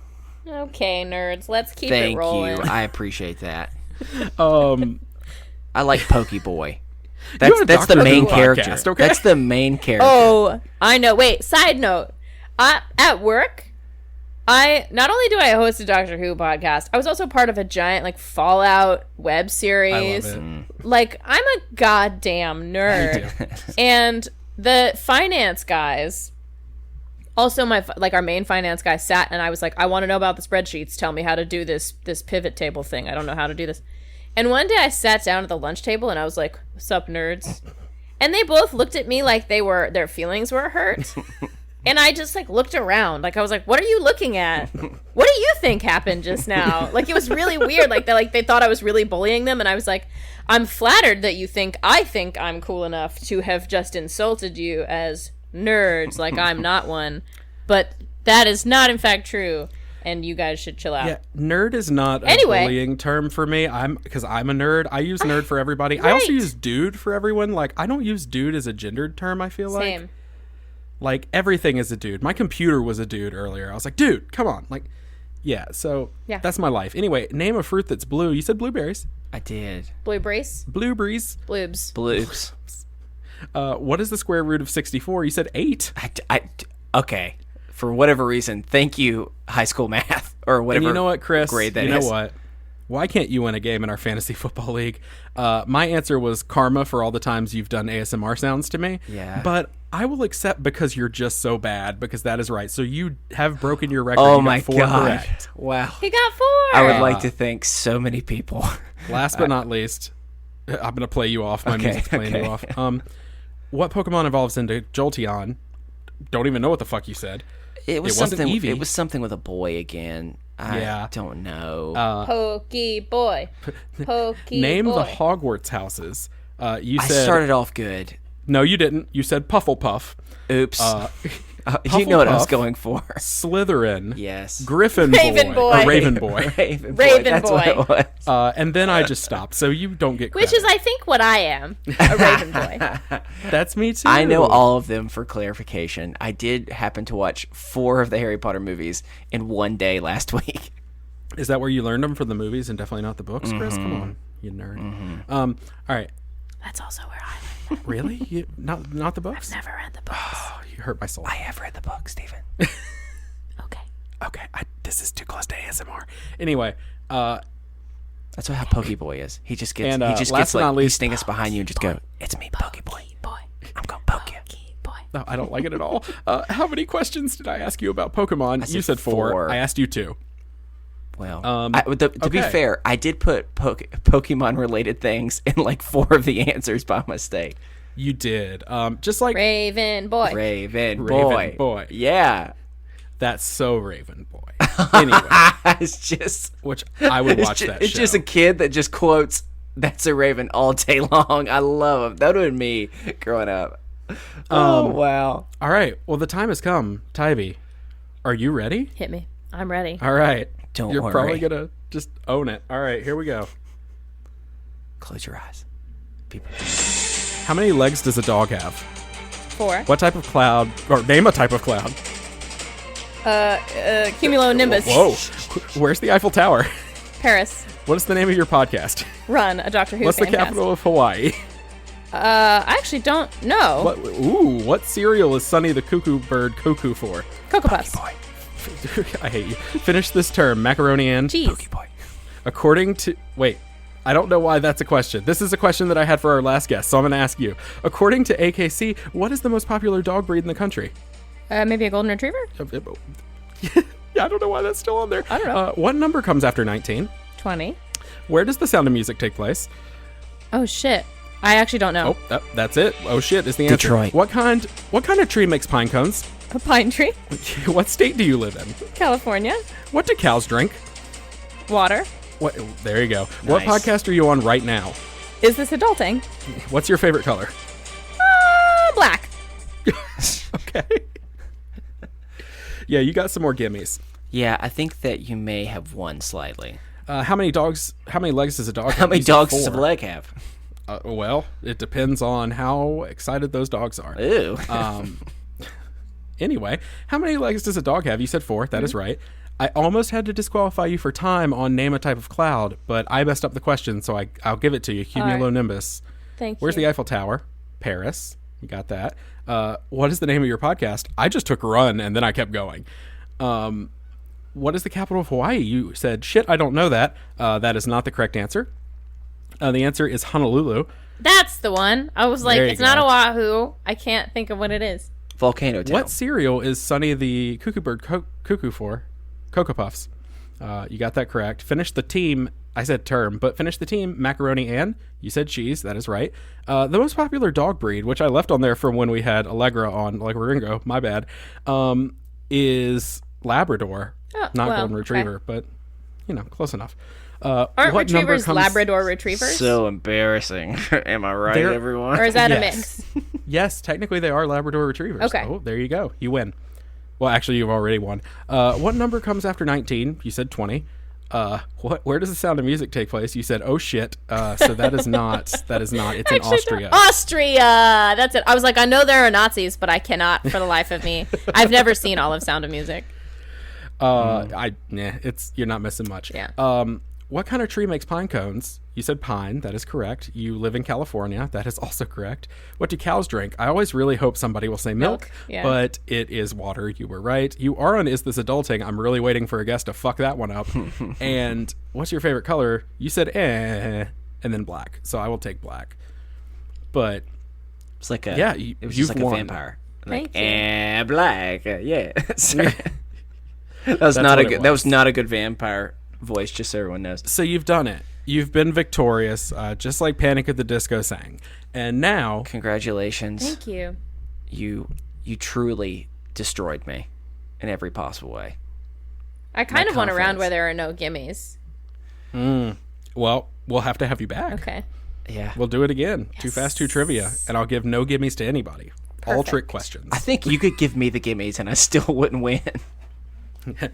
Okay, nerds. Let's keep Thank it rolling. you. I appreciate that. um, I like Pokeboy. You have a That's the Doctor main Who character. podcast, okay? That's the main character. Oh, I know. Wait, side note. At work, not only do I host a Doctor Who podcast, I was also part of a giant like Fallout web series. I love it. Like, I'm a goddamn nerd. And the finance guys, also our main finance guy sat and I was like, I want to know about the spreadsheets. Tell me how to do this pivot table thing. I don't know how to do this. And one day I sat down at the lunch table and I was like, what's up, nerds? And they both looked at me like their feelings were hurt. And I just like looked around. Like I was like, what are you looking at? What do you think happened just now? Like it was really weird. Like they thought I was really bullying them and I was like, I'm flattered that you think I think I'm cool enough to have just insulted you as nerds like I'm not one. But that is not in fact true. And you guys should chill out. yeah, nerd is not a Anyway. bullying term for me. Because I'm a nerd. I use nerd for everybody. I also Right. use dude for everyone. Like I don't use dude as a gendered term. I feel like. Same. Like everything is a dude. My computer was a dude earlier. I was like, dude, come on. Like, yeah. So Yeah. that's my life. Anyway, name a fruit that's blue. You said blueberries. I did. Blue brace. Blueberries. Bloobs. Bloops. What is the square root of 64? You said 8. Okay. For whatever reason, thank you, high school math or And whatever. you know what, Chris? grade that you know is. what? why can't you win a game in our fantasy football league? My answer was karma for all the times you've done ASMR sounds to me. Yeah. But I will accept because you're just so bad, because that is right. So you have broken your record. Oh You got my 4 god! correct. Wow. He got 4. I would like to thank so many people. Last but not least, I'm going to play you off. My music's playing you off. What Pokemon evolves into Jolteon? Don't even know what the fuck you said. It was wasn't something. Eevee. It was something with a boy again. Yeah. I don't know. Pokey boy. Pokey Name boy. the Hogwarts houses. You I said started off good. no, you didn't. You said Pufflepuff, Oops. You know what I was Pufflepuff. going for. Slytherin, Yes. Raven Raven Boy, Boy. or Raven Boy, Raven Raven That's Boy. what it was. and then I just stopped. So you don't get credit. Which is, I think, what I am. A Raven boy. That's me too. I know all of them for clarification. I did happen to watch 4 of the Harry Potter movies in one day last week. Is that where you learned them from the movies and definitely not the books, Chris? Come on, you nerd. All right. That's also where I learned. Really? You, not the books? Never read the books. Oh, you hurt my soul. I have read the book, Stephen. Okay. Okay, this is too close to ASMR. Anyway, That's what how Pokeboy is. He just gets. And, he just last gets but not like. He least- sneaks behind you and just go. It's me, Pokeboy. Boy. I'm gonna poke you. Boy. no, I don't like it at all. How many questions did I ask you about Pokemon? You said said 4. 4. I asked you 2. Well, to be okay. fair, I did put Pokemon related things in like 4 of the answers by mistake. You did. Just like Raven boy. Raven Boy. Yeah. that's so Raven Boy. Anyway, It's just. which I would watch that It's show. just a kid that just quotes "That's a Raven" all day long. I love him. That would have been me growing up. Oh wow! All right. Well, the time has come. Tybee, are you ready? Hit me. I'm ready. All right. Don't You're worry. probably gonna just own it. All right. Here we go. Close your eyes. People. How many legs does a dog have? 4. What type of cloud? Or name a type of cloud. Cumulonimbus. Whoa. Where's the Eiffel Tower? Paris. What is the name of your podcast? Run. A Doctor Who What's the fan cast. capital of Hawaii? I actually don't know. What cereal is Sonny the Cuckoo Bird cuckoo for? Cocoa Puffs. I hate you. Finish this term. Macaroni and Cheese. According to... Wait. I don't know why that's a question. This is a question that I had for our last guest, so I'm going to ask you. According to AKC, what is the most popular dog breed in the country? Maybe a golden retriever? Yeah, I don't know why that's still on there. I don't know. What number comes after 19? 20. Where does The Sound of Music take place? Oh, shit. I actually don't know. Oh, that's it. Oh shit is the answer. Detroit. What kind of tree makes pine cones? A pine tree. What state do you live in? California. What do cows drink? Water. What? There you go. What Nice. podcast are you on right now? Is this adulting? What's your favorite color? Black. Okay. Yeah, you got some more gimmies. Yeah, I think that you may have won slightly. How many legs does a dog have? How many You said dogs does a 4. leg have? Well, it depends on how excited those dogs are. Ew. Anyway, how many legs does a dog have? You said 4. That is right. I almost had to disqualify you for time on name a type of cloud, but I messed up the question, so I'll give it to you. Cumulonimbus. Thank Where's you. the Eiffel Tower? Paris. You got that. What is the name of your podcast? I just took Run, and then I kept going. What is the capital of Hawaii? You said, shit, I don't know that. That is not the correct answer. The answer is Honolulu. That's the one. I was like, There you it's not go. Oahu. I can't think of what it is. Volcano Town. What cereal is Sonny the Cuckoo Bird cuckoo for? Cocoa Puffs. You got that correct. Finish the team. I said term, but finish the team. Macaroni and you said cheese. That is right. The most popular dog breed, which I left on there from when we had Allegra on, like Ringo, my bad, is Labrador. Oh, Not well, Golden okay. Retriever, but, close enough. Aren't what number retrievers comes- Labrador retrievers? So embarrassing. Am I right, They're- everyone? Or is that Yes. a mix? Yes, technically they are Labrador Retrievers. Okay. Oh, there you go. You win. Well, actually, you've already won. What number comes after 19? You said 20. Where does The Sound of Music take place? You said, oh shit. So that is not. It's in Austria. Austria. That's it. I was like, I know there are Nazis, but I cannot for the life of me. I've never seen all of Sound of Music. You're not missing much. Yeah. what kind of tree makes pine cones? You said pine. That is correct. You live in California. That is also correct. What do cows drink? I always really hope somebody will say milk, yeah. but it is water. You were right. You are on Is This Adulting? I'm really waiting for a guest to fuck that one up. And what's your favorite color? You said and then black. So I will take black. But it's like a it was just like won. a vampire. Thank Like you. black. Yeah. That was not a good. That was not a good vampire voice. Just so everyone knows. So you've done it. You've been victorious, just like Panic at the Disco sang. And now, Congratulations. Thank you. You truly destroyed me in every possible way. I kind of want a round confidence. where there are no gimmies. well, we'll have to have you back. Okay. Yeah. We'll do it again. Too Fast, Too Trivia. And I'll give no gimmies to anybody. All Perfect. trick questions. I think you could give me the gimmies and I still wouldn't win.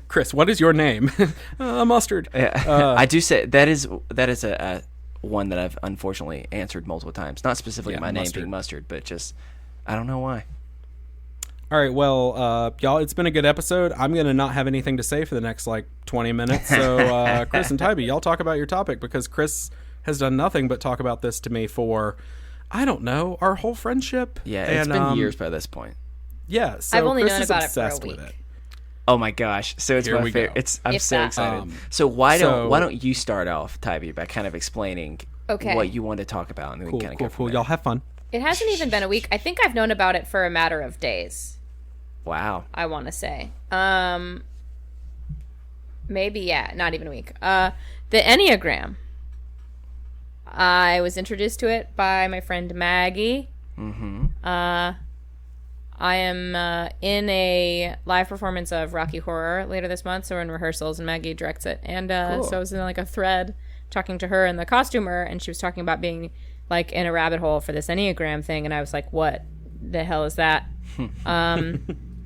Chris, what is your name? Mustard. I do say that is a one that I've unfortunately answered multiple times. Not specifically my name being Mustard, but just I don't know why. All right, well, y'all, it's been a good episode. I'm going to not have anything to say for the next, 20 minutes. So, Chris and Tybee, y'all talk about your topic, because Chris has done nothing but talk about this to me for, I don't know, our whole friendship. Yeah, it's been years by this point. Yeah, so I've only Chris known is about it for a obsessed week. with it. Oh my gosh! So it's Here my we favorite. go. I'm If so that. excited. So why so- don't you start off, Tybee, by kind of explaining what you want to talk about, and then we can kind of go from Cool. there. Y'all have fun. It hasn't even been a week. I think I've known about it for a matter of days. Wow. I want to say. Maybe, yeah, not even a week. The Enneagram. I was introduced to it by my friend Maggie. I am in a live performance of Rocky Horror later this month, so we're in rehearsals, and Maggie directs it. And so I was in a thread talking to her and the costumer, and she was talking about being in a rabbit hole for this Enneagram thing, and I was like, what the hell is that?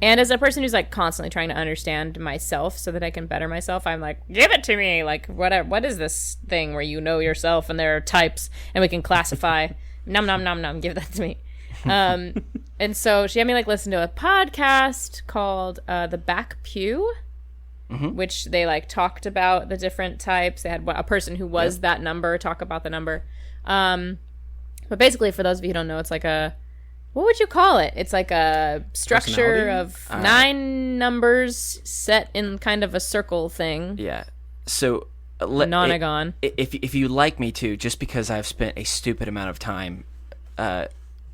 And as a person who's constantly trying to understand myself so that I can better myself, I'm like, give it to me. What is this thing where you know yourself and there are types and we can classify? Nom nom nom nom. Give that to me. And so she had me listen to a podcast called The Back Pew, which they talked about the different types. They had a person who was that number talk about the number. But basically, for those of you who don't know, it's what would you call it? It's a structure of 9 numbers set in kind of a circle thing. Yeah. So Nonagon. If you like me to, just because I've spent a stupid amount of time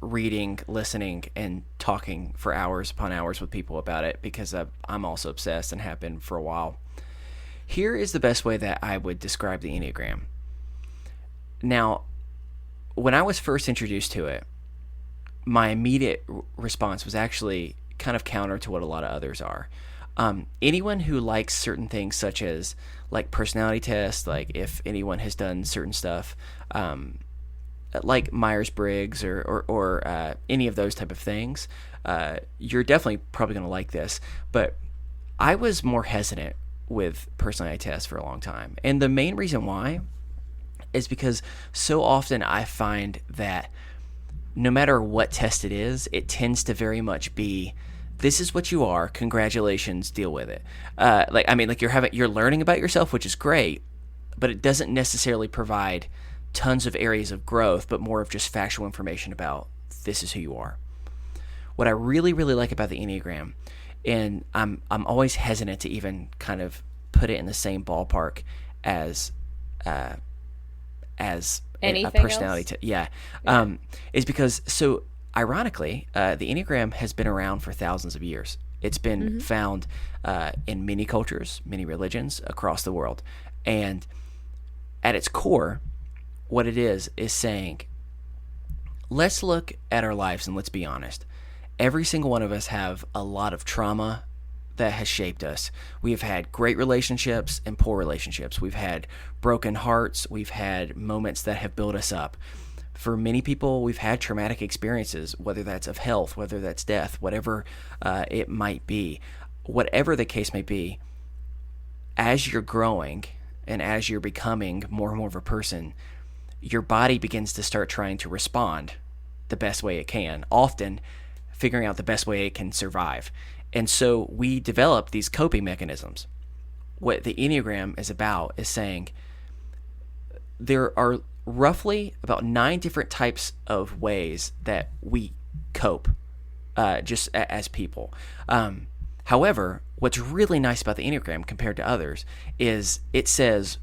reading, listening, and talking for hours upon hours with people about it, because I'm also obsessed and have been for a while. Here is the best way that I would describe the Enneagram. Now, when I was first introduced to it, my immediate response was actually kind of counter to what a lot of others are. Anyone who likes certain things, such as personality tests, if anyone has done certain stuff, like Myers-Briggs or any of those type of things, you're definitely probably going to like this. But I was more hesitant with personality tests for a long time. And the main reason why is because so often I find that no matter what test it is, it tends to very much be, this is what you are, congratulations, deal with it. You're learning about yourself, which is great, but it doesn't necessarily provide tons of areas of growth, but more of just factual information about this is who you are. What I really, really like about the Enneagram, and I'm always hesitant to even kind of put it in the same ballpark as a personality is because, so ironically, the Enneagram has been around for thousands of years. It's been found in many cultures, many religions across the world. And at its core, what it is saying, let's look at our lives and let's be honest. Every single one of us have a lot of trauma that has shaped us. We have had great relationships and poor relationships. We've had broken hearts. We've had moments that have built us up. For many people, we've had traumatic experiences, whether that's of health, whether that's death, whatever it might be. Whatever the case may be, as you're growing and as you're becoming more and more of a person, your body begins to start trying to respond the best way it can, often figuring out the best way it can survive. And so we develop these coping mechanisms. What the Enneagram is about is saying, there are roughly about 9 different types of ways that we cope just as people. However, what's really nice about the Enneagram compared to others is it says,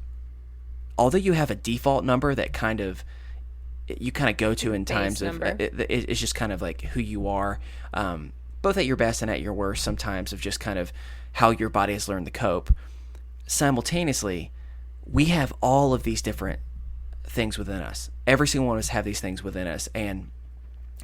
although you have a default number that you kind of go to in times of it's just kind of like who you are, both at your best and at your worst, sometimes of just kind of how your body has learned to cope. Simultaneously, we have all of these different things within us. Every single one of us have these things within us. And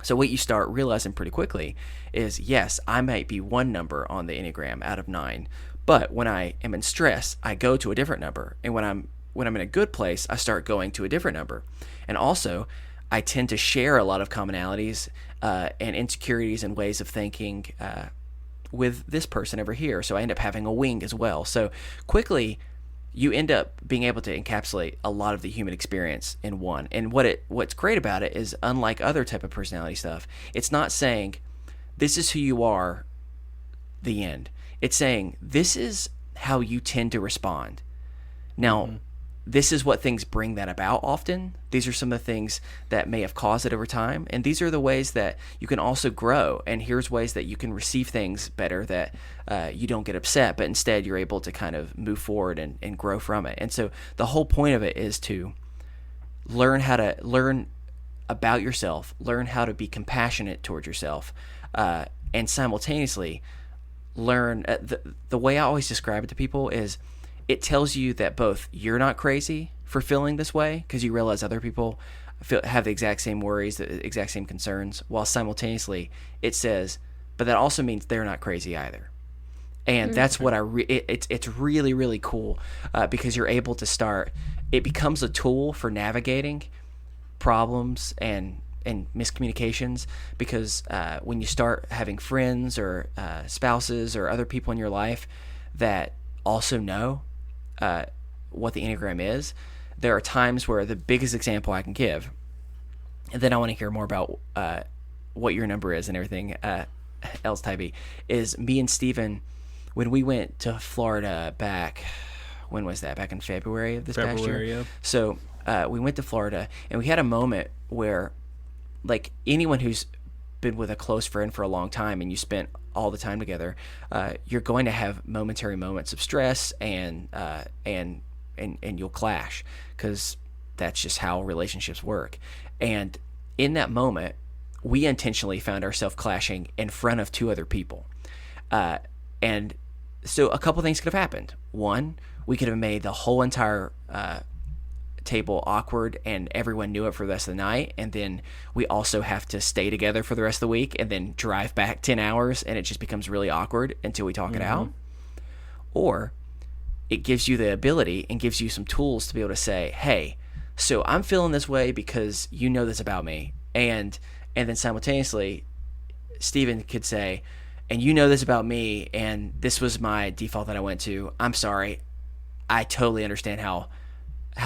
so what you start realizing pretty quickly is, yes, I might be one number on the Enneagram out of 9, but when I am in stress, I go to a different number. And when I'm in a good place, I start going to a different number. And also, I tend to share a lot of commonalities and insecurities and ways of thinking with this person over here. So I end up having a wing as well. So quickly, you end up being able to encapsulate a lot of the human experience in one. And what's great about it is, unlike other type of personality stuff, it's not saying this is who you are, the end. It's saying this is how you tend to respond. Now, this is what things bring that about often. These are some of the things that may have caused it over time. And these are the ways that you can also grow. And here's ways that you can receive things better, that you don't get upset, but instead you're able to kind of move forward and grow from it. And so the whole point of it is to learn about yourself, learn how to be compassionate towards yourself, and simultaneously learn. The way I always describe it to people is, it tells you that both you're not crazy for feeling this way, because you realize other people have the exact same worries, the exact same concerns, while simultaneously it says, but that also means they're not crazy either. And that's what it's really, really cool, because you're able to start, it becomes a tool for navigating problems and miscommunications, because when you start having friends or spouses or other people in your life that also know what the Enneagram is, there are times where the biggest example I can give, and then I want to hear more about what your number is and everything else, Tybee, is me and Steven, when we went to Florida back, when was that? Back in February of this past year? Yeah. So we went to Florida, and we had a moment where, like anyone who's been with a close friend for a long time and you spent all the time together, you're going to have momentary moments of stress, and you'll clash, because that's just how relationships work. And in that moment, we intentionally found ourselves clashing in front of 2 other people. And so a couple things could have happened. One, we could have made the whole entire table awkward and everyone knew it for the rest of the night, and then we also have to stay together for the rest of the week and then drive back 10 hours, and it just becomes really awkward until we talk it out. Or it gives you the ability and gives you some tools to be able to say, hey, so I'm feeling this way because you know this about me, and then simultaneously Steven could say, and you know this about me, and this was my default that I went to. I'm sorry, I totally understand how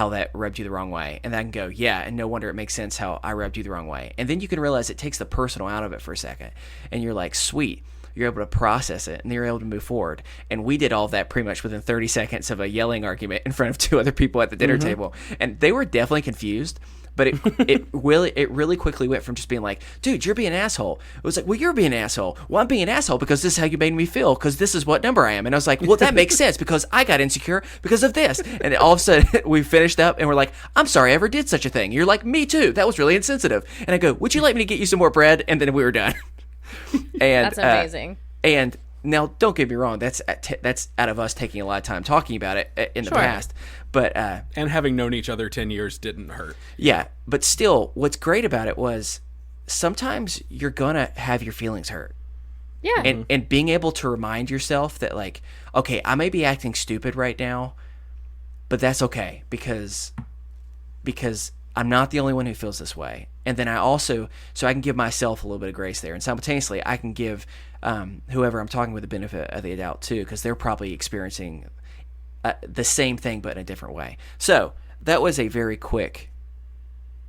that rubbed you the wrong way. And then I can go, yeah, and no wonder it makes sense how I rubbed you the wrong way. And then you can realize it takes the personal out of it for a second. And you're like, sweet. You're able to process it, and then you're able to move forward. And we did all of that pretty much within 30 seconds of a yelling argument in front of 2 other people at the dinner table. And they were definitely confused, but it really quickly went from just being like, dude, you're being an asshole. It was like, well, you're being an asshole. Well, I'm being an asshole because this is how you made me feel, because this is what number I am. And I was like, well, that makes sense, because I got insecure because of this. And then all of a sudden we finished up and we're like, I'm sorry I ever did such a thing. You're like, me too. That was really insensitive. And I go, would you like me to get you some more bread? And then we were done. And that's amazing. And now, don't get me wrong, that's out of us taking a lot of time talking about it in the past. But and having known each other 10 years didn't hurt. Yeah, but still, what's great about it was sometimes you're gonna have your feelings hurt. Yeah. And being able to remind yourself that, like, okay, I may be acting stupid right now, but that's okay, because I'm not the only one who feels this way. And then I can give myself a little bit of grace there. And simultaneously, I can give whoever I'm talking with the benefit of the doubt too, because they're probably experiencing the same thing but in a different way. So that was a very quick,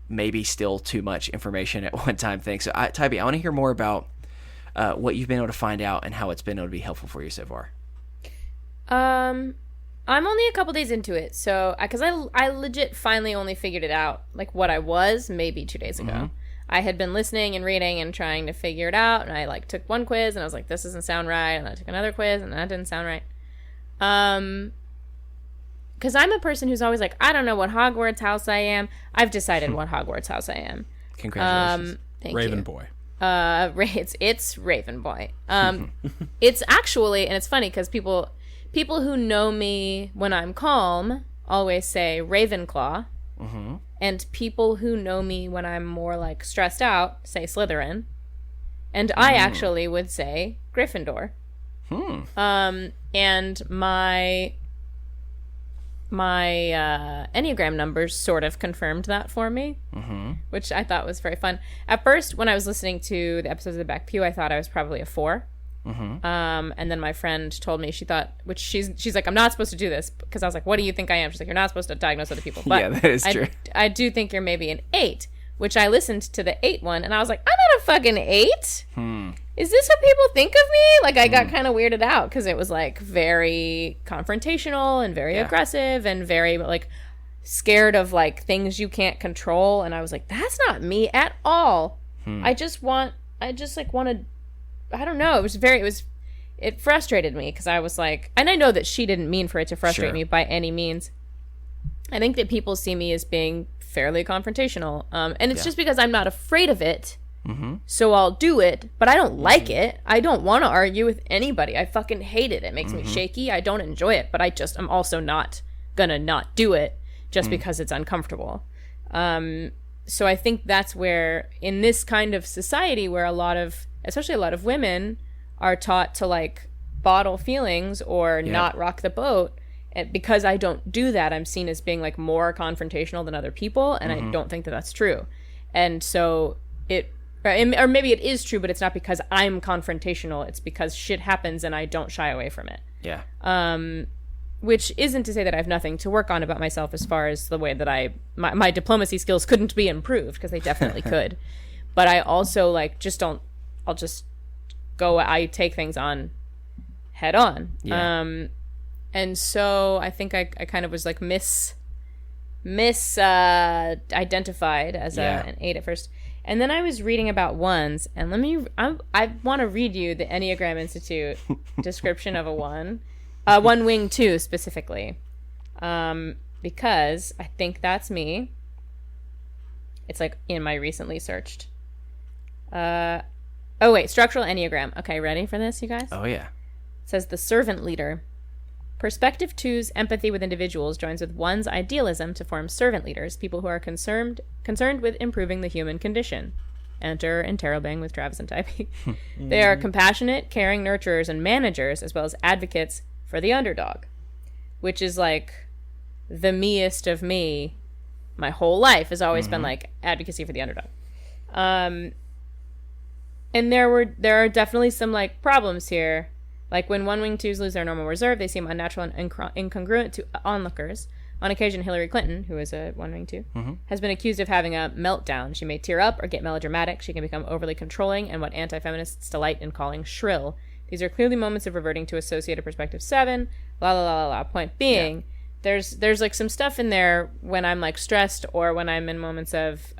maybe still too much information at one time thing. So Tybee, I want to hear more about what you've been able to find out and how it's been able to be helpful for you so far. I'm only a couple days into it, so because I legit finally only figured it out, like what I was maybe 2 days ago. I had been listening and reading and trying to figure it out, and I like took one quiz and I was like, this doesn't sound right, and I took another quiz and that didn't sound right. Because I'm a person who's always like, I don't know what Hogwarts house I am. I've decided what Hogwarts house I am. Congratulations. Thank Raven you. Boy. It's Raven Boy. It's actually, and it's funny because people who know me when I'm calm always say Ravenclaw, and people who know me when I'm more like stressed out say Slytherin, and I actually would say Gryffindor. And my Enneagram numbers sort of confirmed that for me, which I thought was very fun. At first, when I was listening to the episodes of the Back Pew, I thought I was probably a 4. And then my friend told me she thought, which she's like, I'm not supposed to do this, because I was like, what do you think I am? She's like, you're not supposed to diagnose other people. But yeah, that is true. I do think you're maybe an 8, which I listened to the 8 one, and I was like, I'm not a fucking 8. Is this what people think of me? Like, I got kind of weirded out because it was like very confrontational and very aggressive and very like scared of like things you can't control. And I was like, that's not me at all. I just want to, I don't know. It frustrated me because I was like, and I know that she didn't mean for it to frustrate me by any means. I think that people see me as being fairly confrontational. And it's just because I'm not afraid of it. So I'll do it, but I don't like it. I don't want to argue with anybody. I fucking hate it. It makes me shaky. I don't enjoy it, but I'm also not gonna not do it just because it's uncomfortable. So I think that's where, in this kind of society where especially a lot of women are taught to like bottle feelings or not rock the boat, and because I don't do that, I'm seen as being like more confrontational than other people, and I don't think that that's true. And so or maybe it is true, but it's not because I'm confrontational. It's because shit happens and I don't shy away from it. Yeah. Which isn't to say that I have nothing to work on about myself as far as the way that my diplomacy skills couldn't be improved, because they definitely could. But I also like I take things on head on. Yeah. And so I think I kind of was like identified as an 8 at first. And then I was reading about ones, and I want to read you the Enneagram Institute description of a 1. 1 wing 2 specifically. Because I think that's me. It's like in my recently searched. Structural Enneagram. Okay, ready for this, you guys? Oh, yeah. It says the servant leader. Perspective 2's empathy with individuals joins with 1's idealism to form servant leaders, people who are concerned with improving the human condition. Enter Interrobang with Travis and Tybee. They are compassionate, caring nurturers and managers, as well as advocates for the underdog, which is like the meest of me. My whole life has always been like advocacy for the underdog. And there are definitely some like problems here. Like when 1 wing 2s lose their normal reserve, they seem unnatural and incongruent to onlookers. On occasion, Hillary Clinton, who is a 1 wing 2, has been accused of having a meltdown. She may tear up or get melodramatic. She can become overly controlling and what anti-feminists delight in calling shrill. These are clearly moments of reverting to associated perspective 7. La la la la la. Point being, there's like some stuff in there when I'm like stressed or when I'm in moments of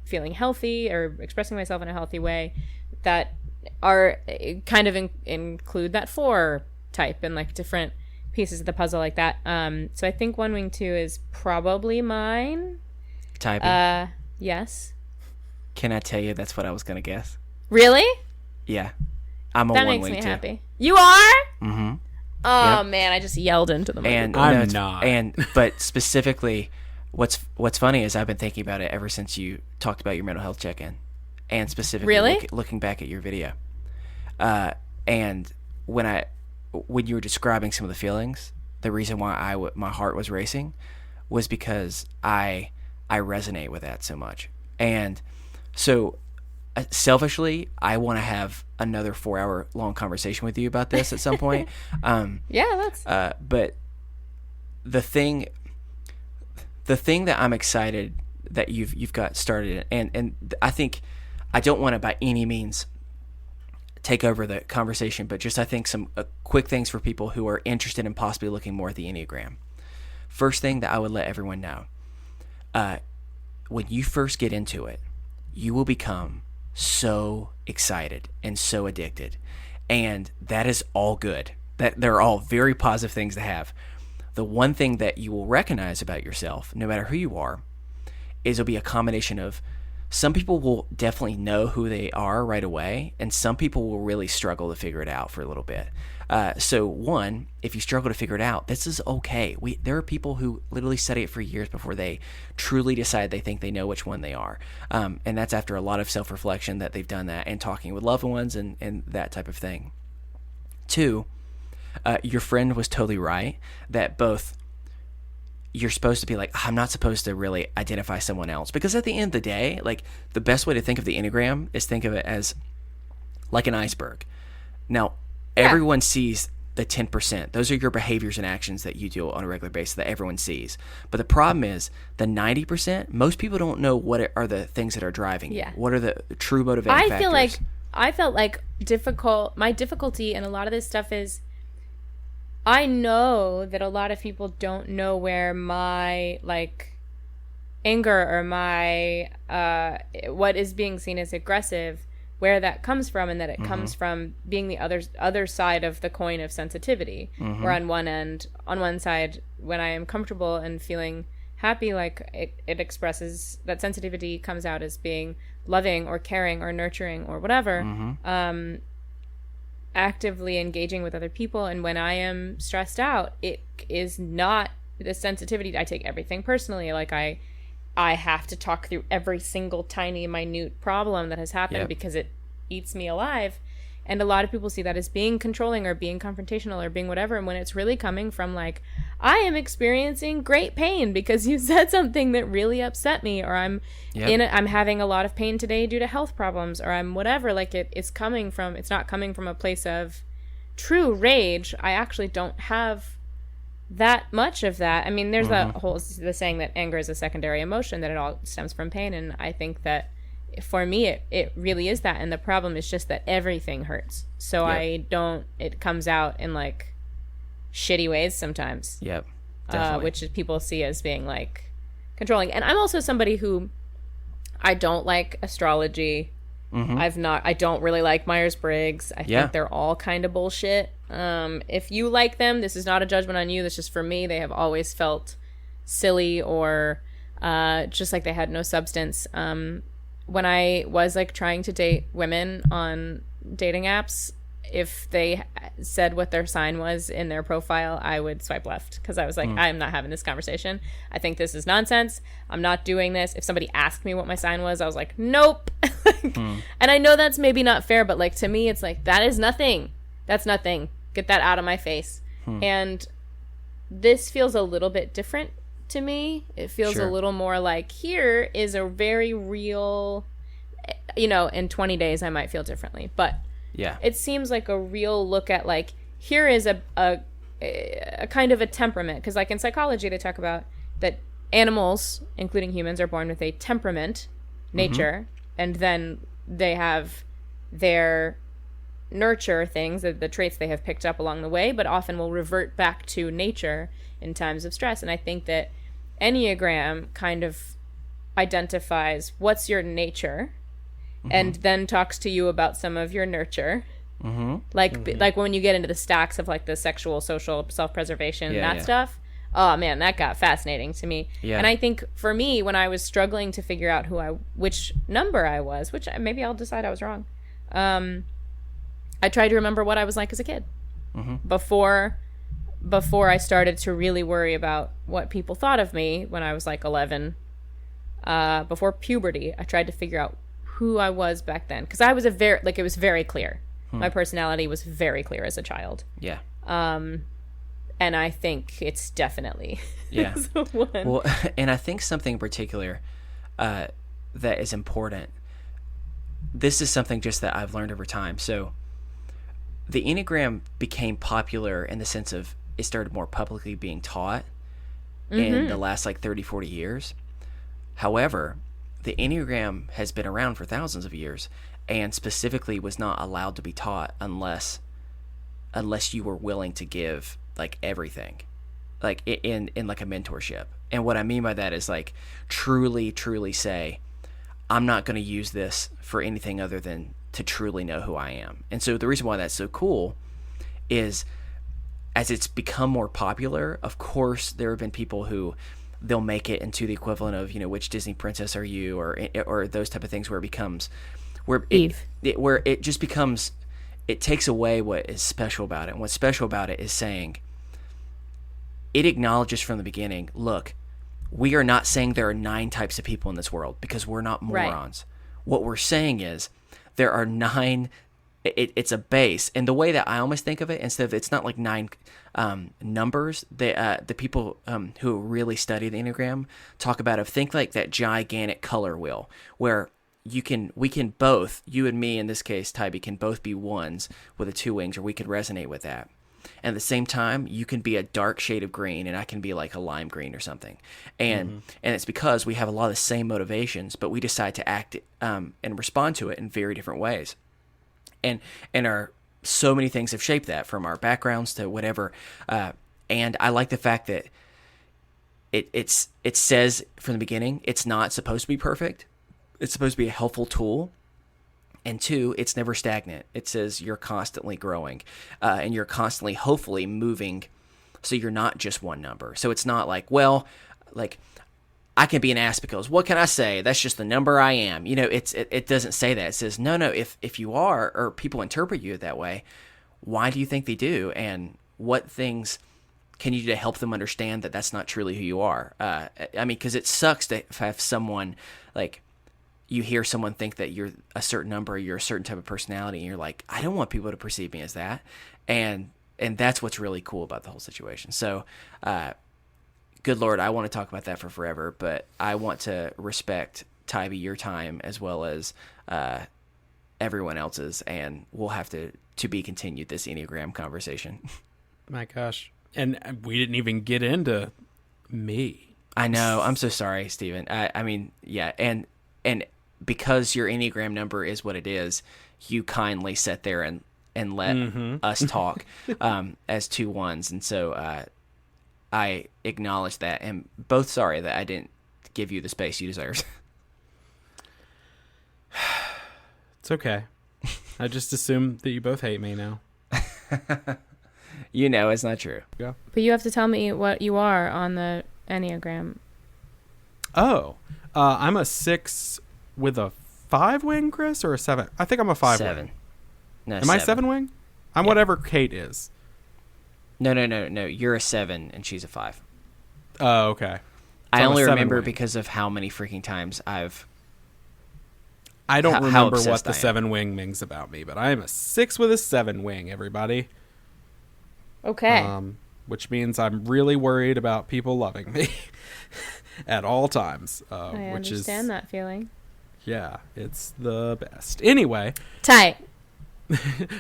feeling healthy or expressing myself in a healthy way that are kind of include that 4 type and like different pieces of the puzzle like that. So I think 1 wing 2 is probably mine. Tybee. Yes. Can I tell you that's what I was gonna guess? Really? Yeah. I'm a that 1 makes wing me 2. happy. You are? Mm-hmm. Oh man, I just yelled into the microphone. And I'm not. But specifically, what's funny is I've been thinking about it ever since you talked about your mental health check-in, and specifically really? looking back at your video. And when you were describing some of the feelings, the reason why my heart was racing was because I resonate with that so much. And so selfishly, I want to have another 4-hour long conversation with you about this at some point. Yeah, that's. But the thing that I'm excited that you've got started, and I think I don't want to by any means take over the conversation, but just I think some quick things for people who are interested in possibly looking more at the Enneagram. First thing that I would let everyone know, when you first get into it, you will become so excited and so addicted, and that is all good. That they're all very positive things to have. The one thing that you will recognize about yourself, no matter who you are, is it'll be a combination of some people will definitely know who they are right away, and some people will really struggle to figure it out for a little bit. So one, if you struggle to figure it out, this is okay. There are people who literally study it for years before they truly decide they think they know which one they are. And that's after a lot of self-reflection that they've done that and talking with loved ones and that type of thing. Two, your friend was totally right that both you're supposed to be like, I'm not supposed to really identify someone else, because at the end of the day, like the best way to think of the Enneagram is think of it as like an iceberg. Now, everyone sees the 10%. Those are your behaviors and actions that you do on a regular basis that everyone sees. But the problem is the 90%, most people don't know what are the things that are driving you. What are the true motivating factors. I felt like my difficulty in a lot of this stuff is I know that a lot of people don't know where my like anger or my what is being seen as aggressive, where that comes from, and that it comes from being the other side of the coin of sensitivity. Where on one side, when I am comfortable and feeling happy, like it expresses that sensitivity comes out as being loving or caring or nurturing or whatever. Actively engaging with other people, and when I am stressed out, it is not the sensitivity. I take everything personally. Like I have to talk through every single tiny minute problem that has happened because it eats me alive. And a lot of people see that as being controlling or being confrontational or being whatever, and when it's really coming from like, I am experiencing great pain because you said something that really upset me, or I'm having a lot of pain today due to health problems, or I'm whatever. Like it's not coming from a place of true rage. I actually don't have that much of that. I mean, there's the saying that anger is a secondary emotion, that it all stems from pain, and I think that for me it really is that. And the problem is just that everything hurts, so it comes out in like shitty ways sometimes, which is people see as being like controlling. And I'm also somebody who I don't like astrology. I don't really like Myers-Briggs. I think they're all kind of bullshit. If you like them, this is not a judgment on you. This is just for me. They have always felt silly or just like they had no substance. When I was like trying to date women on dating apps, if they said what their sign was in their profile, I would swipe left, because I was like, I'm not having this conversation. I think this is nonsense. I'm not doing this. If somebody asked me what my sign was, I was like, nope. And I know that's maybe not fair, but like to me, it's like, that is nothing. That's nothing. Get that out of my face. And this feels a little bit different to me. It feels a little more like, here is a very real, in 20 days I might feel differently, but it seems like a real look at like, here is a kind of a temperament, because like in psychology they talk about that animals, including humans, are born with a temperament, nature, and then they have their nurture things, the traits they have picked up along the way, but often will revert back to nature in times of stress. And I think that Enneagram kind of identifies what's your nature, and then talks to you about some of your nurture. Like when you get into the stacks of like the sexual, social, self-preservation, that stuff. Oh man, that got fascinating to me. And I think for me, when I was struggling to figure out which number I was, which maybe I'll decide I was wrong, I tried to remember what I was like as a kid before I started to really worry about what people thought of me when I was like 11. Before puberty, I tried to figure out who I was back then, because I was it was very clear. My personality was very clear as a child. And I think it's definitely the one. Well, and I think something in particular that is important. This is something just that I've learned over time. So the Enneagram became popular in the sense of it started more publicly being taught in the last like 30, 40 years. However, the Enneagram has been around for thousands of years, and specifically was not allowed to be taught unless you were willing to give like everything, like in like a mentorship. And what I mean by that is like truly say, I'm not going to use this for anything other than to truly know who I am. And so the reason why that's so cool is, as it's become more popular, of course, there have been people who they'll make it into the equivalent of, which Disney princess are you, or those type of things, where it becomes, where it just becomes, it takes away what is special about it. And what's special about it is saying, it acknowledges from the beginning, look, we are not saying there are 9 types of people in this world, because we're not morons. Right. What we're saying is there are 9. It's a base. And the way that I almost think of it, instead of, it's not like 9 numbers, the people who really study the Enneagram talk about it, think like that gigantic color wheel, where we can both, you and me in this case, Tybee, can both be 1s with the 2 wings, or we could resonate with that. And at the same time, you can be a dark shade of green, and I can be like a lime green or something. And it's because we have a lot of the same motivations, but we decide to act and respond to it in very different ways. And so many things have shaped that, from our backgrounds to whatever. And I like the fact that it says from the beginning, it's not supposed to be perfect. It's supposed to be a helpful tool. And 2, it's never stagnant. It says you're constantly growing, and you're constantly, hopefully, moving, so you're not just one number. So it's not like, well, like, I can be an ass because what can I say? That's just the number I am. It doesn't say that. It says, no, if you are, or people interpret you that way, why do you think they do? And what things can you do to help them understand that that's not truly who you are? Because it sucks to have someone, like, you hear someone think that you're a certain number, you're a certain type of personality, and you're like, I don't want people to perceive me as that. And that's what's really cool about the whole situation. So, good Lord, I want to talk about that for forever, but I want to respect, Tybee, your time as well as everyone else's, and we'll have to be continued, this Enneagram conversation. My gosh. And we didn't even get into me. I know. I'm so sorry, Steven. I mean, yeah, and because your Enneagram number is what it is, you kindly sat there and let us talk as 2 1s. And so I acknowledge that, and both sorry that I didn't give you the space you deserve. It's okay. I just assume that you both hate me now. It's not true. Yeah. But you have to tell me what you are on the Enneagram. Oh, I'm a 6 with a 5 wing, Chris, or a 7? I think I'm a 5 7. wing. No, Am 7. I 7 wing? I'm whatever Kate is. No. You're a 7 and she's a 5. Oh, okay. So I only remember wing. because of how many freaking times I don't remember what the 7 wing means about me, but I am a 6 with a 7 wing, everybody. Okay. Which means I'm really worried about people loving me at all times. I understand that feeling. Yeah, it's the best. Anyway. Tight.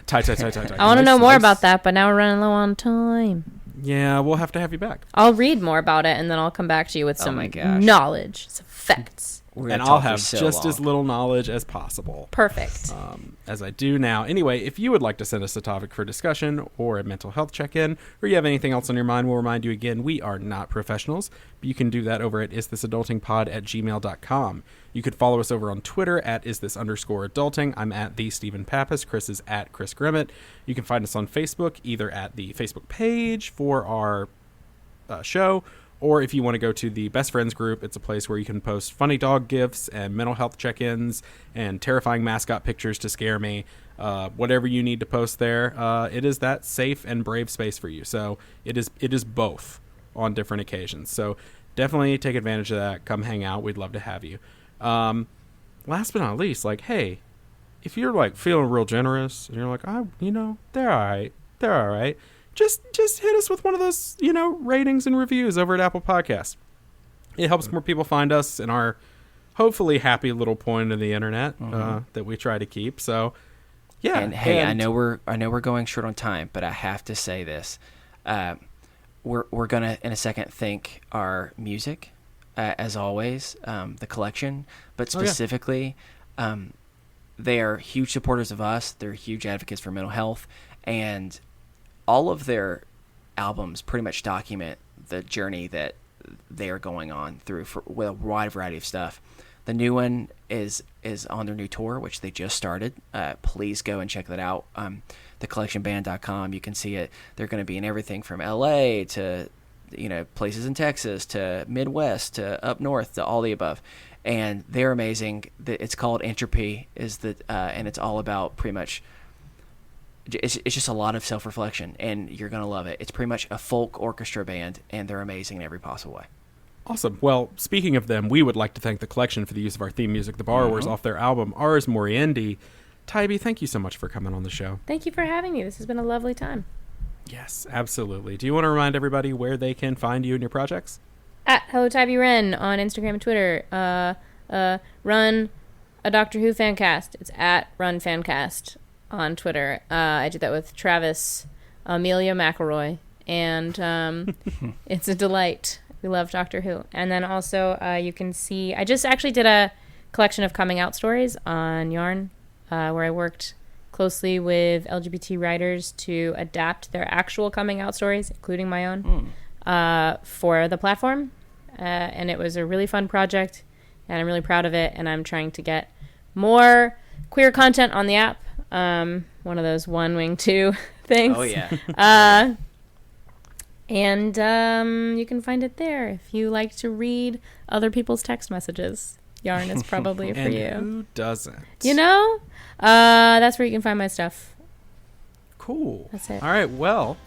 Tight. I want to know more about that, but now we're running low on time. Yeah, we'll have to have you back. I'll read more about it, and then I'll come back to you with some knowledge, some facts. And I'll have just as little knowledge as possible. Perfect. As I do now. Anyway, if you would like to send us a topic for discussion or a mental health check-in, or you have anything else on your mind, we'll remind you again, we are not professionals. But you can do that over at isthisadultingpod@gmail.com. You could follow us over on Twitter at @isthisunderscoreadulting. I'm at the Stephen Pappas. Chris is at Chris Grimmett. You can find us on Facebook, either at the Facebook page for our show, or if you want to go to the Best Friends group, it's a place where you can post funny dog gifs and mental health check-ins and terrifying mascot pictures to scare me. Whatever you need to post there, it is that safe and brave space for you. So it is both on different occasions. So definitely take advantage of that. Come hang out. We'd love to have you. Last but not least, like, hey, if you're like feeling real generous and you're like, they're all right. Just hit us with one of those, ratings and reviews over at Apple Podcasts. It helps more people find us in our hopefully happy little point of the internet that we try to keep. So, yeah. And hey, I know we're going short on time, but I have to say this: we're gonna in a second thank our music as always, the collection, but specifically, they are huge supporters of us. They're huge advocates for mental health, and all of their albums pretty much document the journey that they are going on through with a wide variety of stuff. The new one is on their new tour, which they just started. Please go and check that out. Thecollectionband.com. You can see it. They're going to be in everything from LA to places in Texas to Midwest to up north to all the above, and they're amazing. It's called Entropy, and it's all about pretty much. It's just a lot of self-reflection, and you're gonna love it. It's pretty much a folk orchestra band, and they're amazing in every possible way. Awesome. Well, speaking of them, we would like to thank the collection for the use of our theme music, The Borrowers, off their album Ars Moriendi. Tybee, thank you so much for coming on the show. Thank you for having me. This has been a lovely time. Yes, absolutely. Do you want to remind everybody where they can find you and your projects? At Hello Tybee Wren on Instagram and Twitter. Run a Doctor Who fancast. It's at Run Fancast on Twitter. I did that with Travis Amelia McElroy, and it's a delight. We love Doctor Who. And then also you can see, I just actually did a collection of coming out stories on Yarn, where I worked closely with LGBT writers to adapt their actual coming out stories, including my own, for the platform. And it was a really fun project, and I'm really proud of it, and I'm trying to get more queer content on the app. One of those one wing two things. Oh, yeah. And you can find it there if you like to read other people's text messages. Yarn is probably for and you. Who doesn't? That's where you can find my stuff. Cool. That's it. All right. Well,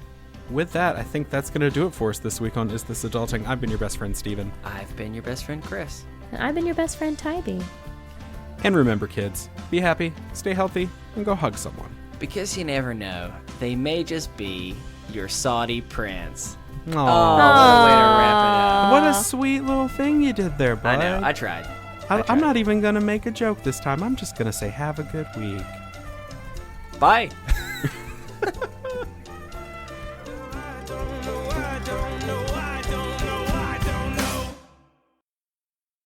with that, I think that's going to do it for us this week on Is This Adulting? I've been your best friend, Steven. I've been your best friend, Chris. And I've been your best friend, Tybee. And remember, kids, be happy, stay healthy, and go hug someone. Because you never know, they may just be your Saudi prince. Aww. Oh, what a way to wrap it up. What a sweet little thing you did there, bud. I know, I tried. I'm not even going to make a joke this time. I'm just going to say have a good week. Bye.